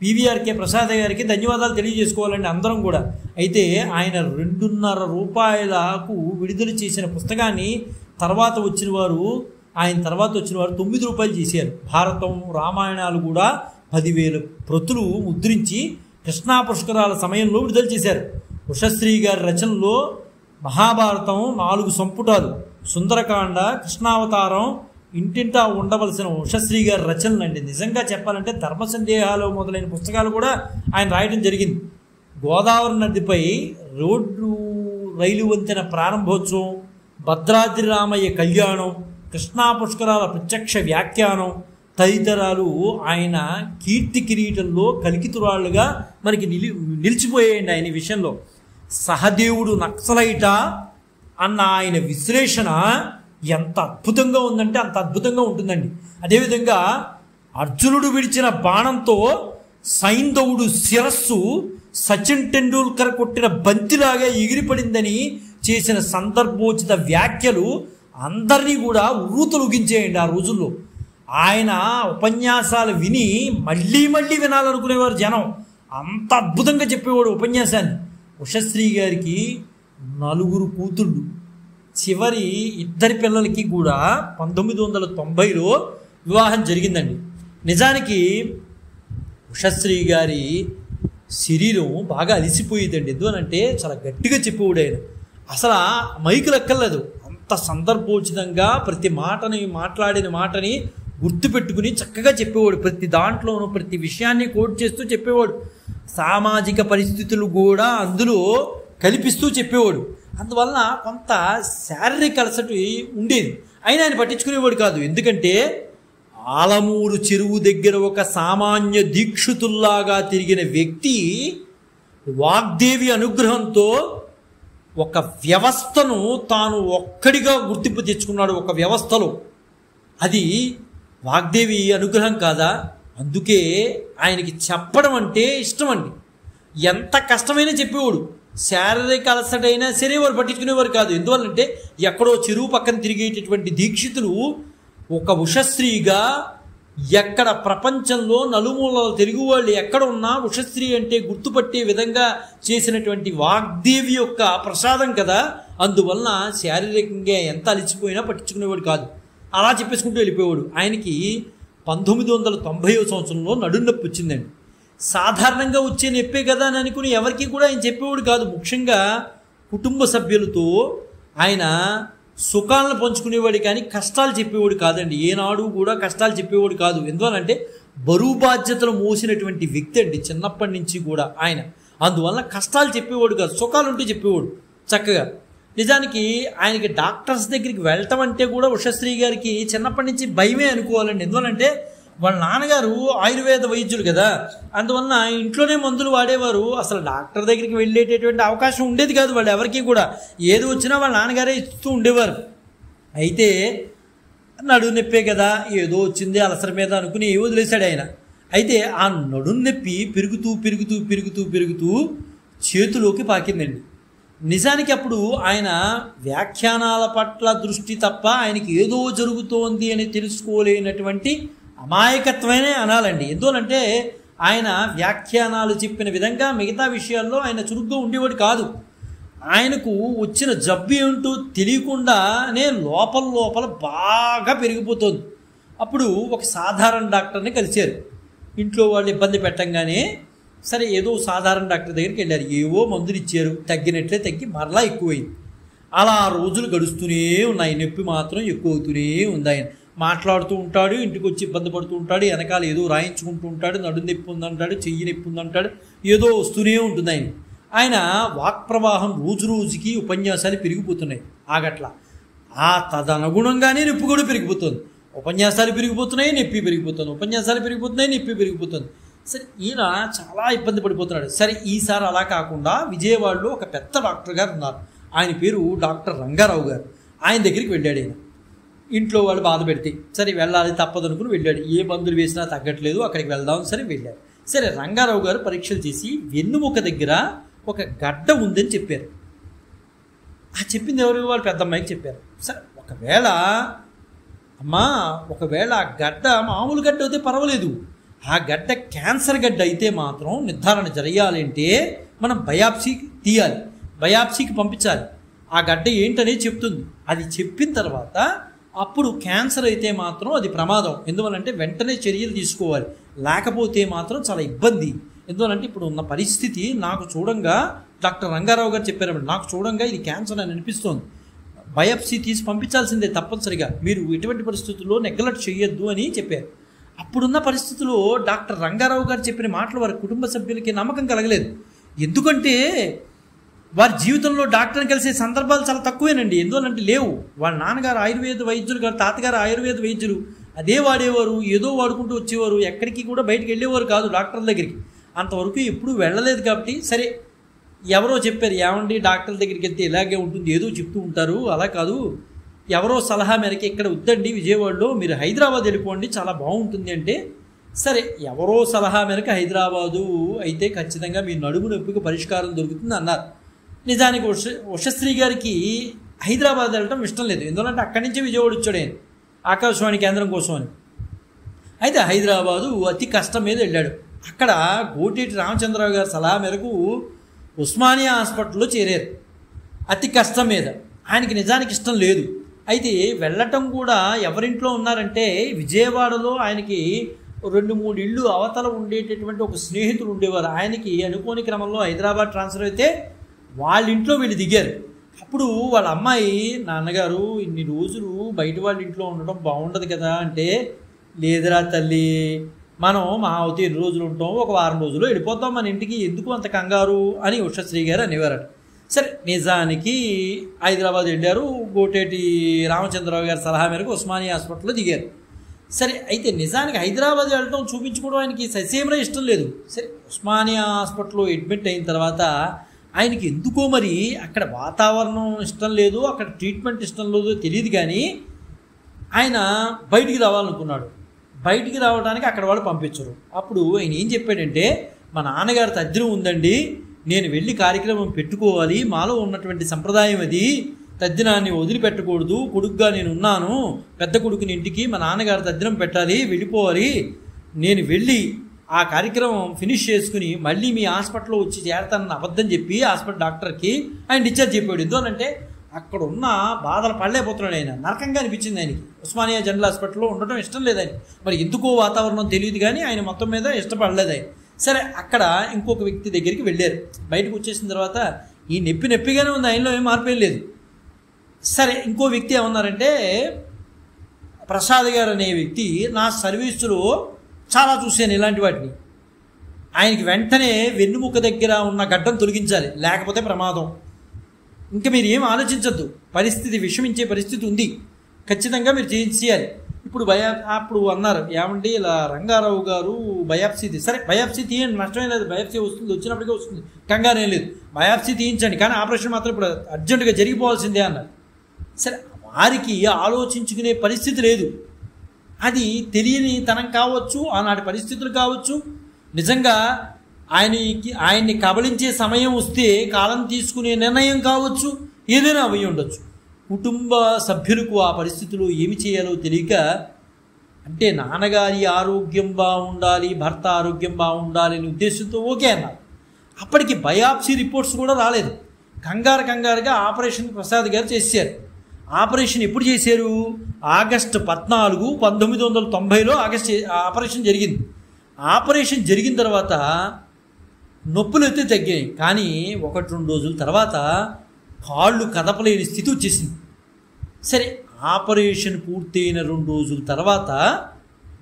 పివిఆర్కే ప్రసాద్ గారికి ధన్యవాదాలు తెలియజేసుకోవాలండి అందరం కూడా. అయితే ఆయన 2.5 రూపాయలకు విడుదల చేసిన పుస్తకాన్ని తర్వాత వచ్చిన వారు 9 రూపాయలు చేశారు. భారతం రామాయణాలు కూడా 10,000 ప్రతులు ముద్రించి కృష్ణా పుష్కరాల సమయంలో విడుదల చేశారు. ఉషశ్రీ గారి రచనలో మహాభారతం 4 సంపుటాలు, సుందరకాండ, కృష్ణావతారం, ఇంటింటా ఉండవలసిన ఉషశ్రీ గారి రచనలండి. నిజంగా చెప్పాలంటే ధర్మ సందేహాలు మొదలైన పుస్తకాలు కూడా ఆయన రాయడం జరిగింది. గోదావరి నదిపై రోడ్డు రైలు వంతెన ప్రారంభోత్సవం, భద్రాద్రి రామయ్య కళ్యాణం, కృష్ణా పుష్కరాల ప్రత్యక్ష వ్యాఖ్యానం తదితరాలు ఆయన కీర్తి కిరీటంలో కలికితురాళ్ళుగా మనకి నిలిచిపోయాయండి. ఆయన విషయంలో సహదేవుడు నక్సలైట అన్న ఆయన విశ్లేషణ ఎంత అద్భుతంగా ఉందంటే అంత అద్భుతంగా ఉంటుందండి. అదేవిధంగా అర్జునుడు విడిచిన బాణంతో సైంధవుడు శిరస్సు సచిన్ టెండూల్కర్ కొట్టిన బంతిలాగా ఎగిరిపడిందని చేసిన సందర్భోచిత వ్యాఖ్యలు అందరినీ కూడా ఉర్రూతలూగించేయండి. ఆ రోజుల్లో ఆయన ఉపన్యాసాలు విని మళ్ళీ మళ్ళీ వినాలనుకునేవారు జనం, అంత అద్భుతంగా చెప్పేవాడు ఉపన్యాసాన్ని. ఉషశ్రీ గారికి 4 కూతుళ్ళు, చివరి 2 పిల్లలకి కూడా 1990లో వివాహం జరిగిందండి. నిజానికి ఉషశ్రీ గారి శరీరం బాగా అలిసిపోయేదండి. ఎందువనంటే చాలా గట్టిగా చెప్పేవాడు ఆయన. అసలు మైకులు ఎక్కర్లేదు, అంత సందర్భోచితంగా ప్రతి మాట్లాడిన మాటని గుర్తుపెట్టుకుని చక్కగా చెప్పేవాడు. ప్రతి దాంట్లోనూ ప్రతి విషయాన్ని కోట్ చేస్తూ చెప్పేవాడు. సామాజిక పరిస్థితులు కూడా అందులో కల్పిస్తూ చెప్పేవాడు. అందువలన కొంత శారీరక అలసట ఉండేది, అయినా ఆయన పట్టించుకునేవాడు కాదు. ఎందుకంటే ఆలమూరు చెరువు దగ్గర ఒక సామాన్య దీక్షితుల్లాగా తిరిగిన వ్యక్తి వాగ్దేవి అనుగ్రహంతో ఒక వ్యవస్థను తాను ఒక్కడిగా గుర్తింపు తెచ్చుకున్నాడు. ఒక వ్యవస్థలో అది వాగ్దేవి అనుగ్రహం కాదా? అందుకే ఆయనకి చెప్పడం అంటే ఇష్టం అండి. ఎంత కష్టమైనా చెప్పేవాడు. శారీరక అలసటైనా సరే వారు పట్టించుకునేవారు కాదు. ఎందువల్లంటే ఎక్కడో చెరువు పక్కన తిరిగేటటువంటి దీక్షితులు ఒక ఉషశ్రీగా ఎక్కడ ప్రపంచంలో నలుమూలల తెలుగు వాళ్ళు ఎక్కడ ఉన్నా ఉషశ్రీ అంటే గుర్తుపట్టే విధంగా చేసినటువంటి వాగ్దేవి యొక్క ప్రసాదం కదా. అందువలన శారీరకంగా ఎంత అలిచిపోయినా పట్టించుకునేవాడు కాదు. అలా చెప్పేసుకుంటూ వెళ్ళిపోయేవాడు. ఆయనకి 1990వ సంవత్సరంలో నడునొప్పి వచ్చిందండి. సాధారణంగా వచ్చే నొప్పే కదా అని అనుకుని ఎవరికి కూడా ఆయన చెప్పేవాడు కాదు. ముఖ్యంగా కుటుంబ సభ్యులతో ఆయన సుఖాలను పంచుకునేవాడు కానీ కష్టాలు చెప్పేవాడు కాదండి. ఏనాడు కూడా కష్టాలు చెప్పేవాడు కాదు. ఎందువల్లంటే బరువు బాధ్యతలు మోసినటువంటి వ్యక్తి అండి చిన్నప్పటి నుంచి కూడా ఆయన. అందువల్ల కష్టాలు చెప్పేవాడు కాదు, సుఖాలు ఉంటూ చెప్పేవాడు చక్కగా. నిజానికి ఆయనకి డాక్టర్స్ దగ్గరికి వెళ్ళటం అంటే కూడా ఉషశ్రీ గారికి చిన్నప్పటి నుంచి భయమే అనుకోవాలండి. ఎందువల్లంటే వాళ్ళ నాన్నగారు ఆయుర్వేద వైద్యులు కదా, అందువలన ఇంట్లోనే మందులు వాడేవారు. అసలు డాక్టర్ దగ్గరికి వెళ్ళేటటువంటి అవకాశం ఉండేది కాదు వాళ్ళు ఎవరికి కూడా. ఏది వచ్చినా వాళ్ళ నాన్నగారే ఇస్తూ ఉండేవారు. అయితే నడునొప్పే కదా, ఏదో వచ్చింది అలసర మీద అనుకుని వదిలేశాడు ఆయన. అయితే ఆ నడునొప్పి పెరుగుతూ పెరుగుతూ పెరుగుతూ పెరుగుతూ చేతిలోకి పాకిందండి. నిజానికి అప్పుడు ఆయన వ్యాఖ్యానాల పట్ల దృష్టి తప్ప ఆయనకి ఏదో జరుగుతోంది అని తెలుసుకోలేనటువంటి అమాయకత్వమే అనాలండి. ఎందువలంటే ఆయన వ్యాఖ్యానాలు చెప్పిన విధంగా మిగతా విషయాల్లో ఆయన చురుగ్గా ఉండేవాడు కాదు. ఆయనకు వచ్చిన జబ్బు ఏమిటో తెలియకుండానే లోపల బాగా పెరిగిపోతుంది. అప్పుడు ఒక సాధారణ డాక్టర్ని కలిశారు. ఇంట్లో వాళ్ళు ఇబ్బంది పెట్టంగానే సరే ఏదో సాధారణ డాక్టర్ దగ్గరికి వెళ్ళారు. ఏవో మందులు ఇచ్చారు, తగ్గినట్లే తగ్గి మరలా ఎక్కువైంది. అలా రోజులు గడుస్తూనే ఉన్నాయి. నొప్పి మాత్రం ఎక్కువ అవుతూనే ఉంది. ఆయన మాట్లాడుతూ ఉంటాడు, ఇంటికి వచ్చి ఇబ్బంది పడుతూ ఉంటాడు, వెనకాల ఏదో రాయించుకుంటూ ఉంటాడు, నడుము నొప్పి ఉందంటాడు, చెయ్యి నొప్పి ఉందంటాడు, ఏదో వస్తూనే ఉంటుంది. ఆయన వాక్ ప్రవాహం రోజు రోజుకి ఉపన్యాసాలు పెరిగిపోతున్నాయి, ఆగట్లా. ఆ తదనుగుణంగానే నొప్పి కూడా పెరిగిపోతుంది. ఉపన్యాసాలు పెరిగిపోతున్నాయి, నొప్పి పెరిగిపోతుంది, ఉపన్యాసాలు పెరిగిపోతున్నాయి, నొప్పి పెరిగిపోతుంది. సరే ఈయన చాలా ఇబ్బంది పడిపోతున్నాడు. సరే ఈసారి అలా కాకుండా విజయవాడలో ఒక పెద్ద డాక్టర్ గారు ఉన్నారు. ఆయన పేరు డాక్టర్ రంగారావు గారు. ఆయన దగ్గరికి వెళ్ళాడు. ఆయన ఇంట్లో వాళ్ళు బాధ పెడితే సరే వెళ్ళాలి తప్పదనుకుని వెళ్ళాడు. ఏ మందులు వేసినా తగ్గట్లేదు, అక్కడికి వెళ్దాం సరే వెళ్ళాడు. సరే రంగారావు గారు పరీక్షలు చేసి వెన్నుముక దగ్గర ఒక గడ్డ ఉందని చెప్పారు. ఆ చెప్పింది ఎవరు? వాళ్ళు పెద్ద అమ్మాయికి చెప్పారు. సరే ఒకవేళ ఆ గడ్డ మామూలు గడ్డ అయితే పర్వాలేదు, ఆ గడ్డ క్యాన్సర్ గడ్డ అయితే మాత్రం నిర్ధారణ జరగాలంటే మనం బయాప్సీ తీయాలి, బయాప్సీకి పంపించాలి. ఆ గడ్డ ఏంటనేది చెప్తుంది. అది చెప్పిన తర్వాత అప్పుడు క్యాన్సర్ అయితే మాత్రం అది ప్రమాదం. ఎందువలంటే వెంటనే చర్యలు తీసుకోవాలి, లేకపోతే మాత్రం చాలా ఇబ్బంది. ఎందువలంటే ఇప్పుడు ఉన్న పరిస్థితి నాకు చూడంగా డాక్టర్ రంగారావు గారు చెప్పారు, నాకు చూడంగా ఇది క్యాన్సర్ అని అనిపిస్తోంది, బయాప్సీ తీసి పంపించాల్సిందే తప్పనిసరిగా, మీరు ఎటువంటి పరిస్థితుల్లో నెగ్లెక్ట్ చేయొద్దు అని చెప్పారు. అప్పుడున్న పరిస్థితుల్లో డాక్టర్ రంగారావు గారు చెప్పిన మాటలు వారి కుటుంబ సభ్యులకి నమ్మకం కలగలేదు. ఎందుకంటే వారి జీవితంలో డాక్టర్ని కలిసే సందర్భాలు చాలా తక్కువేనండి. ఎందువల్లంటే లేవు. వాళ్ళ నాన్నగారు ఆయుర్వేద వైద్యులు గారు, తాతగారు ఆయుర్వేద వైద్యులు, అదే వాడేవారు, ఏదో వాడుకుంటూ వచ్చేవారు, ఎక్కడికి కూడా బయటికి వెళ్ళేవారు కాదు డాక్టర్ల దగ్గరికి. అంతవరకు ఎప్పుడూ వెళ్ళలేదు. కాబట్టి సరే ఎవరో చెప్పారు, ఏమండి డాక్టర్ల దగ్గరికి వెళ్తే ఇలాగే ఉంటుంది, ఏదో చెప్తూ ఉంటారు, అలా కాదు, ఎవరో సలహా మేరకు ఇక్కడ వద్దండి విజయవాడలో మీరు హైదరాబాద్ వెళ్ళిపోండి చాలా బాగుంటుంది అంటే, సరే ఎవరో సలహా మేరకు హైదరాబాదు అయితే ఖచ్చితంగా మీ నడుము నొప్పికి పరిష్కారం దొరుకుతుంది అన్నారు. నిజానికి ఉషశ్రీ గారికి హైదరాబాద్ వెళ్ళటం ఇష్టం లేదు. ఎందుకంటే అక్కడి నుంచే విజయవాడ వచ్చాడు ఆయన ఆకాశవాణి కేంద్రం కోసం అని. అయితే హైదరాబాదు అతి కష్టం మీద వెళ్ళాడు. అక్కడ గోటేటి రామచంద్రరావు గారి సలహా మేరకు ఉస్మానియా హాస్పిటల్లో చేరారు అతి కష్టం మీద. ఆయనకి నిజానికి ఇష్టం లేదు. అయితే వెళ్ళటం కూడా ఎవరింట్లో ఉన్నారంటే విజయవాడలో ఆయనకి 2-3 ఇళ్ళు అవతల ఉండేటటువంటి ఒక స్నేహితులు ఉండేవారు. ఆయనకి అనుకోని క్రమంలో హైదరాబాద్ ట్రాన్స్ఫర్ అయితే వాళ్ళ ఇంట్లో వీళ్ళు దిగారు. అప్పుడు వాళ్ళ అమ్మాయి, నాన్నగారు ఇన్ని రోజులు బయట వాళ్ళ ఇంట్లో ఉండడం బాగుండదు కదా అంటే, లేదురా తల్లి, మనం మహావతి ఎన్ని రోజులు ఉంటాం, ఒక వారం రోజులు వెళ్ళిపోతాం మన ఇంటికి, ఎందుకు అంత కంగారు అని ఉషశ్రీ గారు అనేవారట. సరే నిజానికి హైదరాబాద్ వెళ్ళారు. గోటేటి రామచంద్రరావు గారి సలహా మేరకు ఉస్మానియా హాస్పిటల్లో దిగారు. సరే అయితే నిజానికి హైదరాబాద్ వెళ్ళడం చూపించుకోవడం ఆయనకి ససేమరా ఇష్టం లేదు. సరే ఉస్మానియా హాస్పిటల్లో అడ్మిట్ అయిన తర్వాత ఆయనకి ఎందుకో మరి అక్కడ వాతావరణం ఇష్టం లేదు, అక్కడ ట్రీట్మెంట్ ఇష్టం లేదో తెలియదు, కానీ ఆయన బయటికి రావాలనుకున్నాడు. బయటికి రావడానికి అక్కడ వాళ్ళు పంపించరు. అప్పుడు ఆయన ఏం చెప్పాడంటే, మా నాన్నగారి తద్దినం ఉందండి, నేను వెళ్ళి కార్యక్రమం పెట్టుకోవాలి, మాలో ఉన్నటువంటి సంప్రదాయం అది, తద్దినాన్ని వదిలిపెట్టకూడదు, కొడుకుగా నేను ఉన్నాను, పెద్ద కొడుకుని ఇంటికి మా నాన్నగారి తద్దినం పెట్టాలి, వెళ్ళిపోవాలి, నేను వెళ్ళి ఆ కార్యక్రమం ఫినిష్ చేసుకుని మళ్ళీ మీ హాస్పిటల్లో వచ్చి చేరతానని అబద్ధం చెప్పి హాస్పిటల్ డాక్టర్కి ఆయన డిశ్చార్జ్ చెప్పాడు. ఎందుకంటే అక్కడ ఉన్న బాధలు పడలేకపోతున్నాడు ఆయన, నరకంగా అనిపించింది ఆయనకి. ఉస్మానియా జనరల్ హాస్పిటల్లో ఉండటం ఇష్టం లేదు ఆయన, మరి ఎందుకో వాతావరణం తెలియదు, కానీ ఆయన మొత్తం మీద ఇష్టపడలేదు ఆయన. సరే అక్కడ ఇంకొక వ్యక్తి దగ్గరికి వెళ్ళారు. బయటకు వచ్చేసిన తర్వాత ఈ నొప్పిగానే ఉంది, ఆయనలో ఏం మార్పు లేదు. సరే ఇంకో వ్యక్తి ఏమన్నారంటే, ప్రసాద్ గారు అనే వ్యక్తి, నా సర్వీసులో చాలా చూశాను ఇలాంటి వాటిని, ఆయనకి వెంటనే వెన్నుముక దగ్గర ఉన్న గడ్డం తొలగించాలి, లేకపోతే ప్రమాదం, ఇంకా మీరు ఏం ఆలోచించద్దు, పరిస్థితి విషమించే పరిస్థితి ఉంది, ఖచ్చితంగా మీరు చేయాలి. ఇప్పుడు అప్పుడు అన్నారు, ఏమండి ఇలా రంగారావు గారు బయాప్సీ సరే బయాప్సీ తీయండి, నష్టమే లేదు, బయాప్సీ వస్తుంది, వచ్చినప్పటికే వస్తుంది, కంగారేం లేదు, బయాప్సీ తీయించండి, కానీ ఆపరేషన్ మాత్రం ఇప్పుడు అర్జెంటుగా జరిగిపోవాల్సిందే అన్నారు. సరే వారికి ఆలోచించుకునే పరిస్థితి లేదు, అది తెలియని తనం కావచ్చు, ఆనాటి పరిస్థితులు కావచ్చు, నిజంగా ఆయన్ని కబళించే సమయం వస్తే కాలం తీసుకునే నిర్ణయం కావచ్చు, ఏదైనా అయి ఉండొచ్చు. కుటుంబ సభ్యులకు ఆ పరిస్థితిలో ఏమి చేయాలో తెలియక, అంటే నాన్నగారి ఆరోగ్యం బాగుండాలి, భర్త ఆరోగ్యం బాగుండాలి అనే ఉద్దేశంతో ఓకే అన్నారు. అప్పటికి బయాప్సీ రిపోర్ట్స్ కూడా రాలేదు. కంగారుగా ఆపరేషన్ ప్రసాద్ గారు చేశారు. ఆపరేషన్ ఎప్పుడు చేశారు? ఆగస్టు 14, 1990లో ఆపరేషన్ జరిగింది. ఆపరేషన్ జరిగిన తర్వాత నొప్పులు అయితే తగ్గాయి, కానీ 1-2 రోజుల తర్వాత కాళ్ళు కదపలేని స్థితి వచ్చేసింది. సరే, ఆపరేషన్ పూర్తయిన 2 రోజుల తర్వాత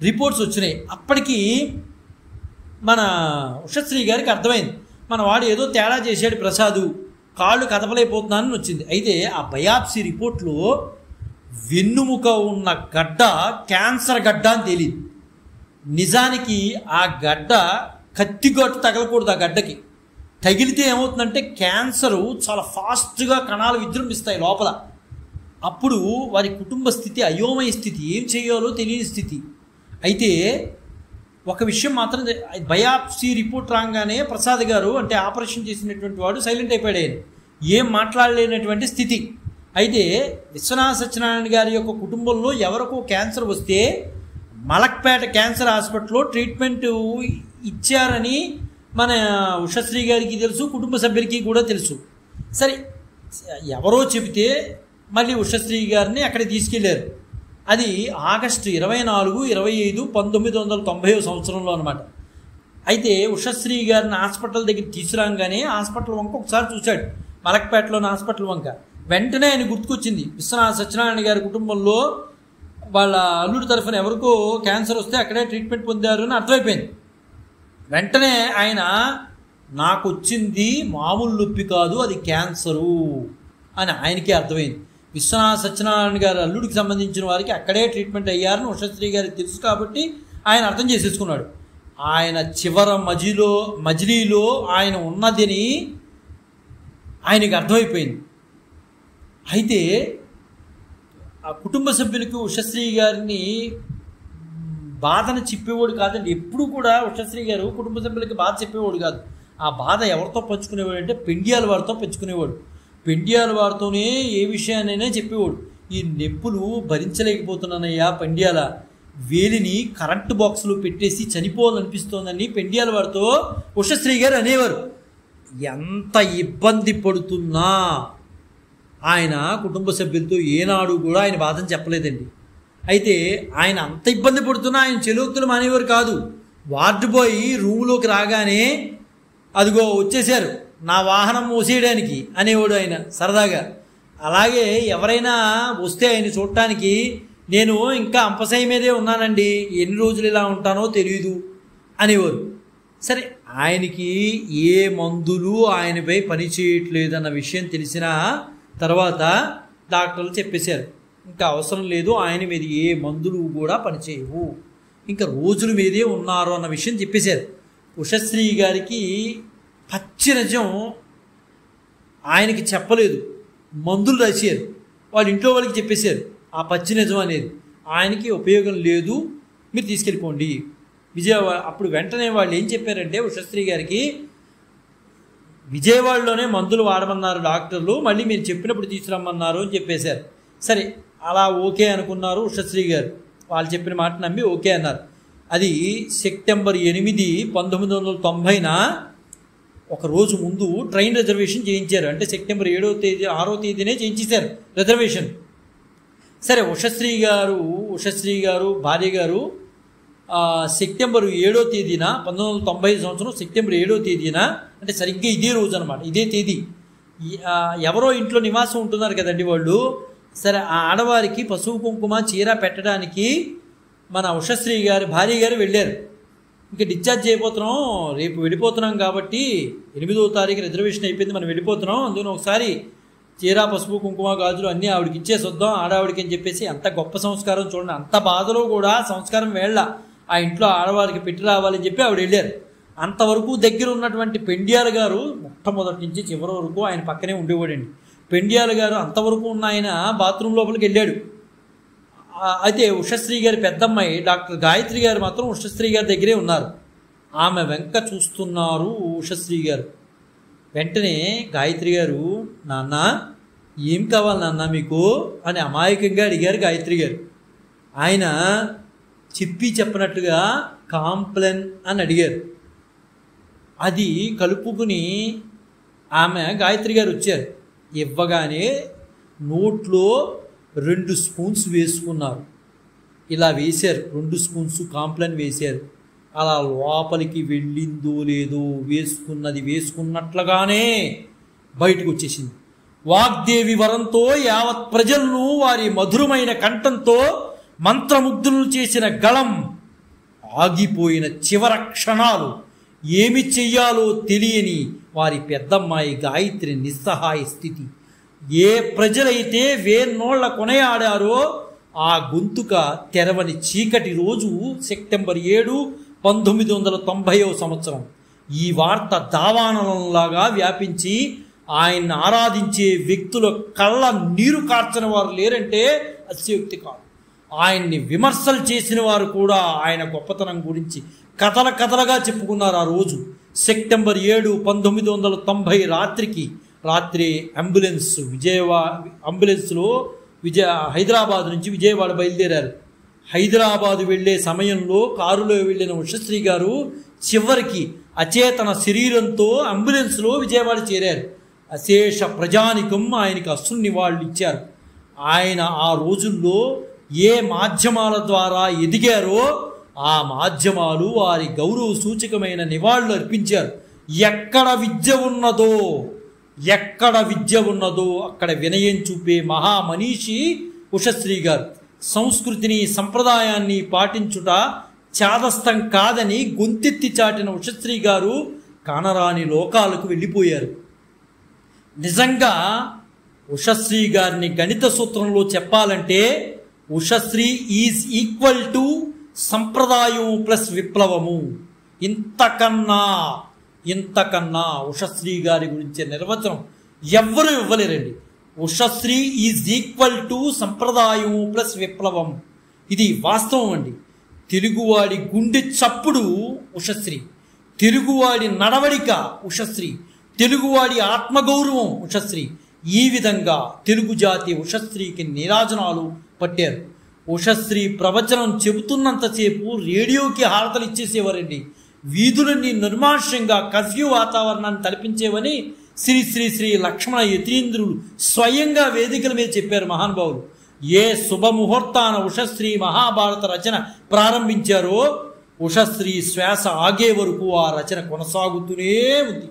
రిపోర్ట్స్ వచ్చినాయి. అప్పటికి మన ఉషశ్రీ గారికి అర్థమైంది, మన వాడు ఏదో తేడా చేశాడు ప్రసాదు, కాళ్ళు కదపలేకపోతున్నానని వచ్చింది. అయితే ఆ బయాప్సీ రిపోర్ట్లో వెన్నుముక ఉన్న గడ్డ క్యాన్సర్ గడ్డ అని తెలియదు. నిజానికి ఆ గడ్డ కత్తిగట్టు తగలకూడదు. ఆ గడ్డకి తగిలితే ఏమవుతుందంటే క్యాన్సరు చాలా ఫాస్ట్గా కణాలు విజృంభిస్తాయి లోపల. అప్పుడు వారి కుటుంబ స్థితి అయోమయ స్థితి, ఏం చేయాలో తెలియని స్థితి. అయితే ఒక విషయం మాత్రం, బయాప్సీ రిపోర్ట్ రాగానే ప్రసాద్ గారు, అంటే ఆపరేషన్ చేసినటువంటి వాడు, సైలెంట్ అయిపోయాడు. ఆయన ఏం మాట్లాడలేనటువంటి స్థితి. అయితే విశ్వనాథ సత్యనారాయణ గారి యొక్క కుటుంబంలో ఎవరికో క్యాన్సర్ వస్తే మలక్పేట క్యాన్సర్ హాస్పిటల్లో ట్రీట్మెంట్ ఇచ్చారని మన ఉషశ్రీ గారికి తెలుసు, కుటుంబ సభ్యులకి కూడా తెలుసు. సరే, ఎవరో చెబితే మళ్ళీ ఉషశ్రీ గారిని అక్కడికి తీసుకెళ్లారు. అది ఆగస్టు 24, 25, 1990 సంవత్సరంలో అనమాట. అయితే ఉషశ్రీ గారిని హాస్పిటల్ దగ్గర తీసుకురాగానే హాస్పిటల్ వంక ఒకసారి చూశాడు, మలక్పేటలోని హాస్పిటల్ వంక. వెంటనే ఆయన గుర్తుకొచ్చింది, విశ్వనాథ సత్యనారాయణ గారి కుటుంబంలో వాళ్ళ అల్లుడి తరఫున ఎవరికో క్యాన్సర్ వస్తే అక్కడే ట్రీట్మెంట్ పొందారు అని అర్థమైపోయింది. వెంటనే ఆయన, నాకు వచ్చింది మామూలు నొప్పి కాదు, అది క్యాన్సరు అని ఆయనకే అర్థమైంది. విశ్వనాథ సత్యనారాయణ గారి అల్లుడికి సంబంధించిన వారికి అక్కడే ట్రీట్మెంట్ అయ్యారని ఉషశ్రీ గారికి తెలుసు కాబట్టి ఆయన అర్థం చేసేసుకున్నాడు. ఆయన చివర మజిలీలో ఆయన ఉన్నదని ఆయనకి అర్థమైపోయింది. అయితే ఆ కుటుంబ సభ్యులకి ఉషశ్రీ గారిని బాధను చెప్పేవాడు కాదండి. ఎప్పుడు కూడా ఉషశ్రీ గారు కుటుంబ సభ్యులకి బాధ చెప్పేవాడు కాదు. ఆ బాధ ఎవరితో పంచుకునేవాడు అంటే పెండియాల వారితో పంచుకునేవాడు. పెండియాల వారితోనే ఏ విషయాన్నైనా చెప్పేవాడు. ఈ నొప్పులు భరించలేకపోతున్నానయ్యా పెండియాల, వేలిని కరెంటు బాక్స్లో పెట్టేసి చనిపోవాలనిపిస్తోందని పెండియాల వారితో ఉషశ్రీ గారు అనేవారు. ఎంత ఇబ్బంది పడుతున్నా ఆయన కుటుంబ సభ్యులతో ఏనాడు కూడా ఆయన బాధను చెప్పలేదండి. అయితే ఆయన అంత ఇబ్బంది పడుతున్నా ఆయన చెలోక్తులు మానేవారు కాదు. వార్డు బాయ్ రూములోకి రాగానే, అదిగో వచ్చేసారు నా వాహనం మోసేయడానికి అనేవాడు ఆయన సరదాగా. అలాగే ఎవరైనా వస్తే ఆయన చూడటానికి, నేను ఇంకా అంపశయ్య మీదే ఉన్నానండి, ఎన్ని రోజులు ఇలా ఉంటానో తెలియదు అనేవారు. సరే, ఆయనకి ఏ మందులు ఆయనపై పని చేయట్లేదన్న విషయం తెలిసిన తర్వాత డాక్టర్లు చెప్పేశారు, ఇంకా అవసరం లేదు, ఆయన మీద ఏ మందులు కూడా పనిచేయవు, ఇంకా రోజుల మీదే ఉన్నారు అన్న విషయం చెప్పేశారు. ఉషశ్రీ గారికి పచ్చి నిజం ఆయనకి చెప్పలేదు, మందులు రాశారు, వాళ్ళ ఇంట్లో వాళ్ళకి చెప్పేశారు ఆ పచ్చి నిజం అనేది. ఆయనకి ఉపయోగం లేదు, మీరు తీసుకెళ్ళిపోండి విజయవాడ. అప్పుడు వెంటనే వాళ్ళు ఏం చెప్పారంటే ఉషశ్రీ గారికి, విజయవాడలోనే మందులు వాడమన్నారు డాక్టర్లు, మళ్ళీ మీరు చెప్పినప్పుడు తీసుకురమ్మన్నారు అని చెప్పేశారు. సరే, అలా ఓకే అనుకున్నారు ఉషశ్రీ గారు. వాళ్ళు చెప్పిన మాట నమ్మి ఓకే అన్నారు. అది సెప్టెంబర్ 8, 1990న ఒక రోజు ముందు ట్రైన్ రిజర్వేషన్ చేయించారు. అంటే సెప్టెంబర్ 7వ తేదీ 6వ తేదీనే చేయించేశారు రిజర్వేషన్. సరే, ఉషశ్రీ గారు భార్య గారు సెప్టెంబర్ 7వ తేదీన 1990 సంవత్సరం సెప్టెంబర్ 7వ తేదీన, అంటే సరిగ్గా ఇదే రోజు అనమాట, ఇదే తేదీ, ఎవరో ఇంట్లో నివాసం ఉంటున్నారు కదండి వాళ్ళు. సరే, ఆ ఆడవారికి పసుపు కుంకుమ చీర పెట్టడానికి మన ఉషశ్రీ గారి భార్య గారు వెళ్ళారు. ఇంకా డిశ్చార్జ్ అయిపోతున్నాం, రేపు వెళ్ళిపోతున్నాం కాబట్టి 8వ తారీఖు రిజర్వేషన్ అయిపోయింది, మనం వెళ్ళిపోతున్నాం, అందులో ఒకసారి చీర పసుపు కుంకుమ గాజులు అన్నీ ఆవిడకి ఇచ్చేసి వద్దాం ఆడవాడికి అని చెప్పేసి. అంత గొప్ప సంస్కారం చూడండి, అంత బాధలో కూడా సంస్కారం వేళ్ళ ఆ ఇంట్లో ఆడవారికి పెట్టి రావాలని చెప్పి ఆవిడ వెళ్ళారు. అంతవరకు దగ్గర ఉన్నటువంటి పెండియాల గారు మొట్టమొదటి నుంచి చివరి వరకు ఆయన పక్కనే ఉండేవాడండి. పెండియాల గారు అంతవరకు ఉన్న ఆయన బాత్రూమ్ లోపలికి వెళ్ళాడు. అయితే ఉషశ్రీ గారి పెద్దమ్మాయి డాక్టర్ గాయత్రి గారు మాత్రం ఉషశ్రీ గారి దగ్గరే ఉన్నారు. ఆమె వెంక చూస్తున్నారు ఉషశ్రీ గారు. వెంటనే గాయత్రి గారు, నాన్న ఏం కావాలి నాన్న మీకు అని అమాయకంగా అడిగారు గాయత్రి గారు. ఆయన చెప్పినట్టుగా కాంప్లెన్ అని అడిగారు. అది కలుపుకుని ఆమె గాయత్రి గారు వచ్చారు. ఇవ్వగానే నోట్లో 2 స్పూన్స్ వేసుకున్నారు. ఇలా వేశారు, 2 స్పూన్స్ కాంప్లెన్ వేశారు. అలా లోపలికి వెళ్ళిందో లేదో వేసుకున్నది వేసుకున్నట్లుగానే బయటకు వచ్చేసింది. వాగ్దేవి వరంతో యావత్ ప్రజలను వారి మధురమైన కంఠంతో మంత్రముగ్ధులను చేసిన గళం ఆగిపోయిన చివర క్షణాలు, ఏమి చెయ్యాలో తెలియని వారి పెద్దమ్మాయి గాయత్రి నిస్సహాయ స్థితి. ఏ ప్రజలైతే వేన్నోళ్ల కొనయాడారో ఆ గొంతుక తెరవని చీకటి రోజు సెప్టెంబర్ 7, 1990వ సంవత్సరం. ఈ వార్త దావానలంలాగా వ్యాపించి ఆయన్ని ఆరాధించే వ్యక్తుల కళ్ళ నీరు కార్చని వారు లేరంటే అతిశయోక్తి కాదు. ఆయన్ని విమర్శలు చేసిన వారు కూడా ఆయన గొప్పతనం గురించి కథలుగా చెప్పుకున్నారు. ఆ రోజు సెప్టెంబర్ 7, 1990 రాత్రి అంబులెన్స్లో హైదరాబాద్ నుంచి విజయవాడ బయలుదేరారు. హైదరాబాదు వెళ్లే సమయంలో కారులో వెళ్ళిన ఉషశ్రీ గారు చివరికి అచేతన శరీరంతో అంబులెన్స్లో విజయవాడ చేరారు. అశేష ప్రజానికం ఆయనకి అశ్రు నివాళులు ఇచ్చారు. ఆయన ఆ రోజుల్లో ఏ మాధ్యమాల ద్వారా ఎదిగారో ఆ మాధ్యమాలు వారి గౌరవ సూచకమైన నివాళులు అర్పించారు. ఎక్కడ విద్య ఉన్నదో అక్కడ వినయం చూపే మహామనీషి ఉషశ్రీ గారు. సంస్కృతిని సంప్రదాయాన్ని పాటించుట చాదస్తం కాదని గొంతెత్తి చాటిన ఉషశ్రీ గారు కానరాని లోకాలకు వెళ్ళిపోయారు. నిజంగా ఉషశ్రీ గారిని గణిత సూత్రంలో చెప్పాలంటే ఉషశ్రీ ఈజ్ ఈక్వల్ టు సంప్రదాయం ప్లస్ విప్లవము. ఇంతకన్నా ఉషశ్రీ గారి గురించే నిర్వచనం ఎవ్వరూ ఇవ్వలేరండి. ఉషశ్రీ ఈజ్ ఈక్వల్ టు సంప్రదాయం ప్లస్ విప్లవం. ఇది వాస్తవం అండి. తెలుగువాడి గుండె చప్పుడు ఉషశ్రీ, తెలుగువాడి నడవడిక ఉషశ్రీ, తెలుగువాడి ఆత్మగౌరవం ఉషశ్రీ. ఈ విధంగా తెలుగు జాతి ఉషశ్రీకి నీరాజనాలు పట్టారు. ఉషశ్రీ ప్రవచనం చెబుతున్నంతసేపు రేడియోకి హారతలు ఇచ్చేసేవారండి. వీధులన్నీ నిర్మానుష్యంగా కర్ఫ్యూ వాతావరణాన్ని తలపించేవని శ్రీ శ్రీ శ్రీ లక్ష్మణ యతీంద్రులు స్వయంగా వేదికల మీద చెప్పారు మహానుభావులు. ఏ శుభముహూర్తాన ఉషశ్రీ మహాభారత రచన ప్రారంభించారో ఉషశ్రీ శ్వాస ఆగే వరకు ఆ రచన కొనసాగుతూనే ఉంది.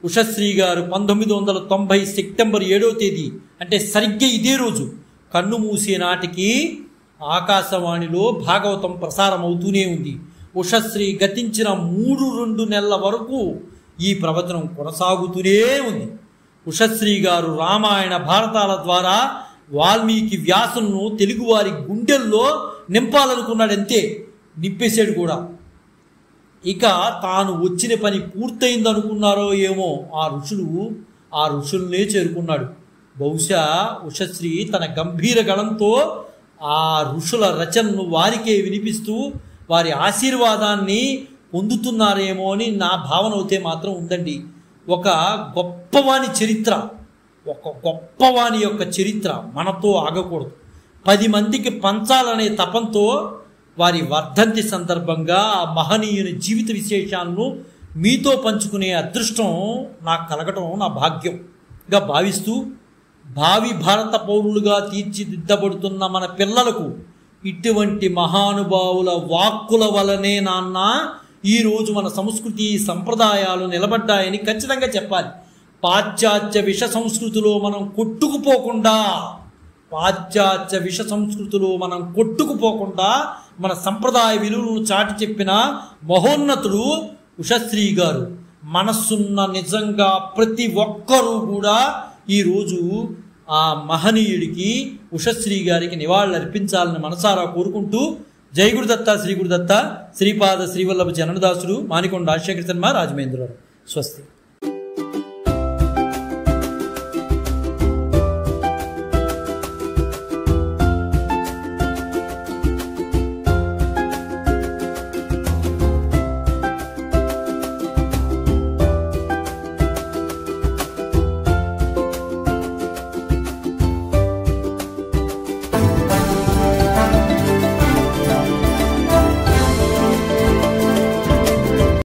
ఉషశ్రీ గారు 1990 సెప్టెంబర్ 7వ తేదీ అంటే సరిగ్గా ఇదే రోజు కన్ను మూసే నాటికి ఆకాశవాణిలో భాగవతం ప్రసారం అవుతూనే ఉంది. ఉషశ్రీ గతించిన 3-2 నెలల వరకు ఈ ప్రవచనం కొనసాగుతూనే ఉంది. ఉషశ్రీ గారు రామాయణ భారతాల ద్వారా వాల్మీకి వ్యాసులను తెలుగువారి గుండెల్లో నింపాలనుకున్నాడంతే, నింపేశాడు కూడా. ఇక తాను వచ్చిన పని పూర్తయిందనుకున్నారో ఏమో ఆ ఋషులనే చేరుకున్నాడు. బహుశా ఉషశ్రీ తన గంభీర గళంతో ఆ ఋషుల రచనను వారికే వినిపిస్తూ వారి ఆశీర్వాదాన్ని పొందుతున్నారేమో అని నా భావన అయితే మాత్రం ఉందండి. ఒక గొప్పవాని యొక్క చరిత్ర మనతో ఆగకూడదు. 10 మందికి పంచాలనే తపంతో వారి వర్ధంతి సందర్భంగా ఆ మహనీయుని జీవిత విశేషాలను మీతో పంచుకునే అదృష్టం నాకు కలగటం నా భాగ్యంగా భావిస్తూ, భావి భారత పౌరులుగా తీర్చిదిద్దబడుతున్న మన పిల్లలకు ఇటువంటి మహానుభావుల వాక్కుల వలనే నాన్న ఈరోజు మన సంస్కృతి సంప్రదాయాలు నిలబడ్డాయని ఖచ్చితంగా చెప్పాలి. పాశ్చాత్య విష సంస్కృతిలో మనం కొట్టుకుపోకుండా మన సంప్రదాయ విలువలను చాటి చెప్పిన మహోన్నతుడు ఉషశ్రీ గారు. మనస్సున్న నిజంగా ప్రతి ఒక్కరూ కూడా ఈరోజు ఆ మహనీయుడికి ఉషశ్రీ గారికి నివాళులు అర్పించాలని మనసారా కోరుకుంటూ, జై గురుదత్త శ్రీ గురుదత్త శ్రీపాద శ్రీవల్లభ జననదాసుడు మానికొండ రాజశేఖర శర్మ రాజమహేంద్రరావు. స్వస్తి.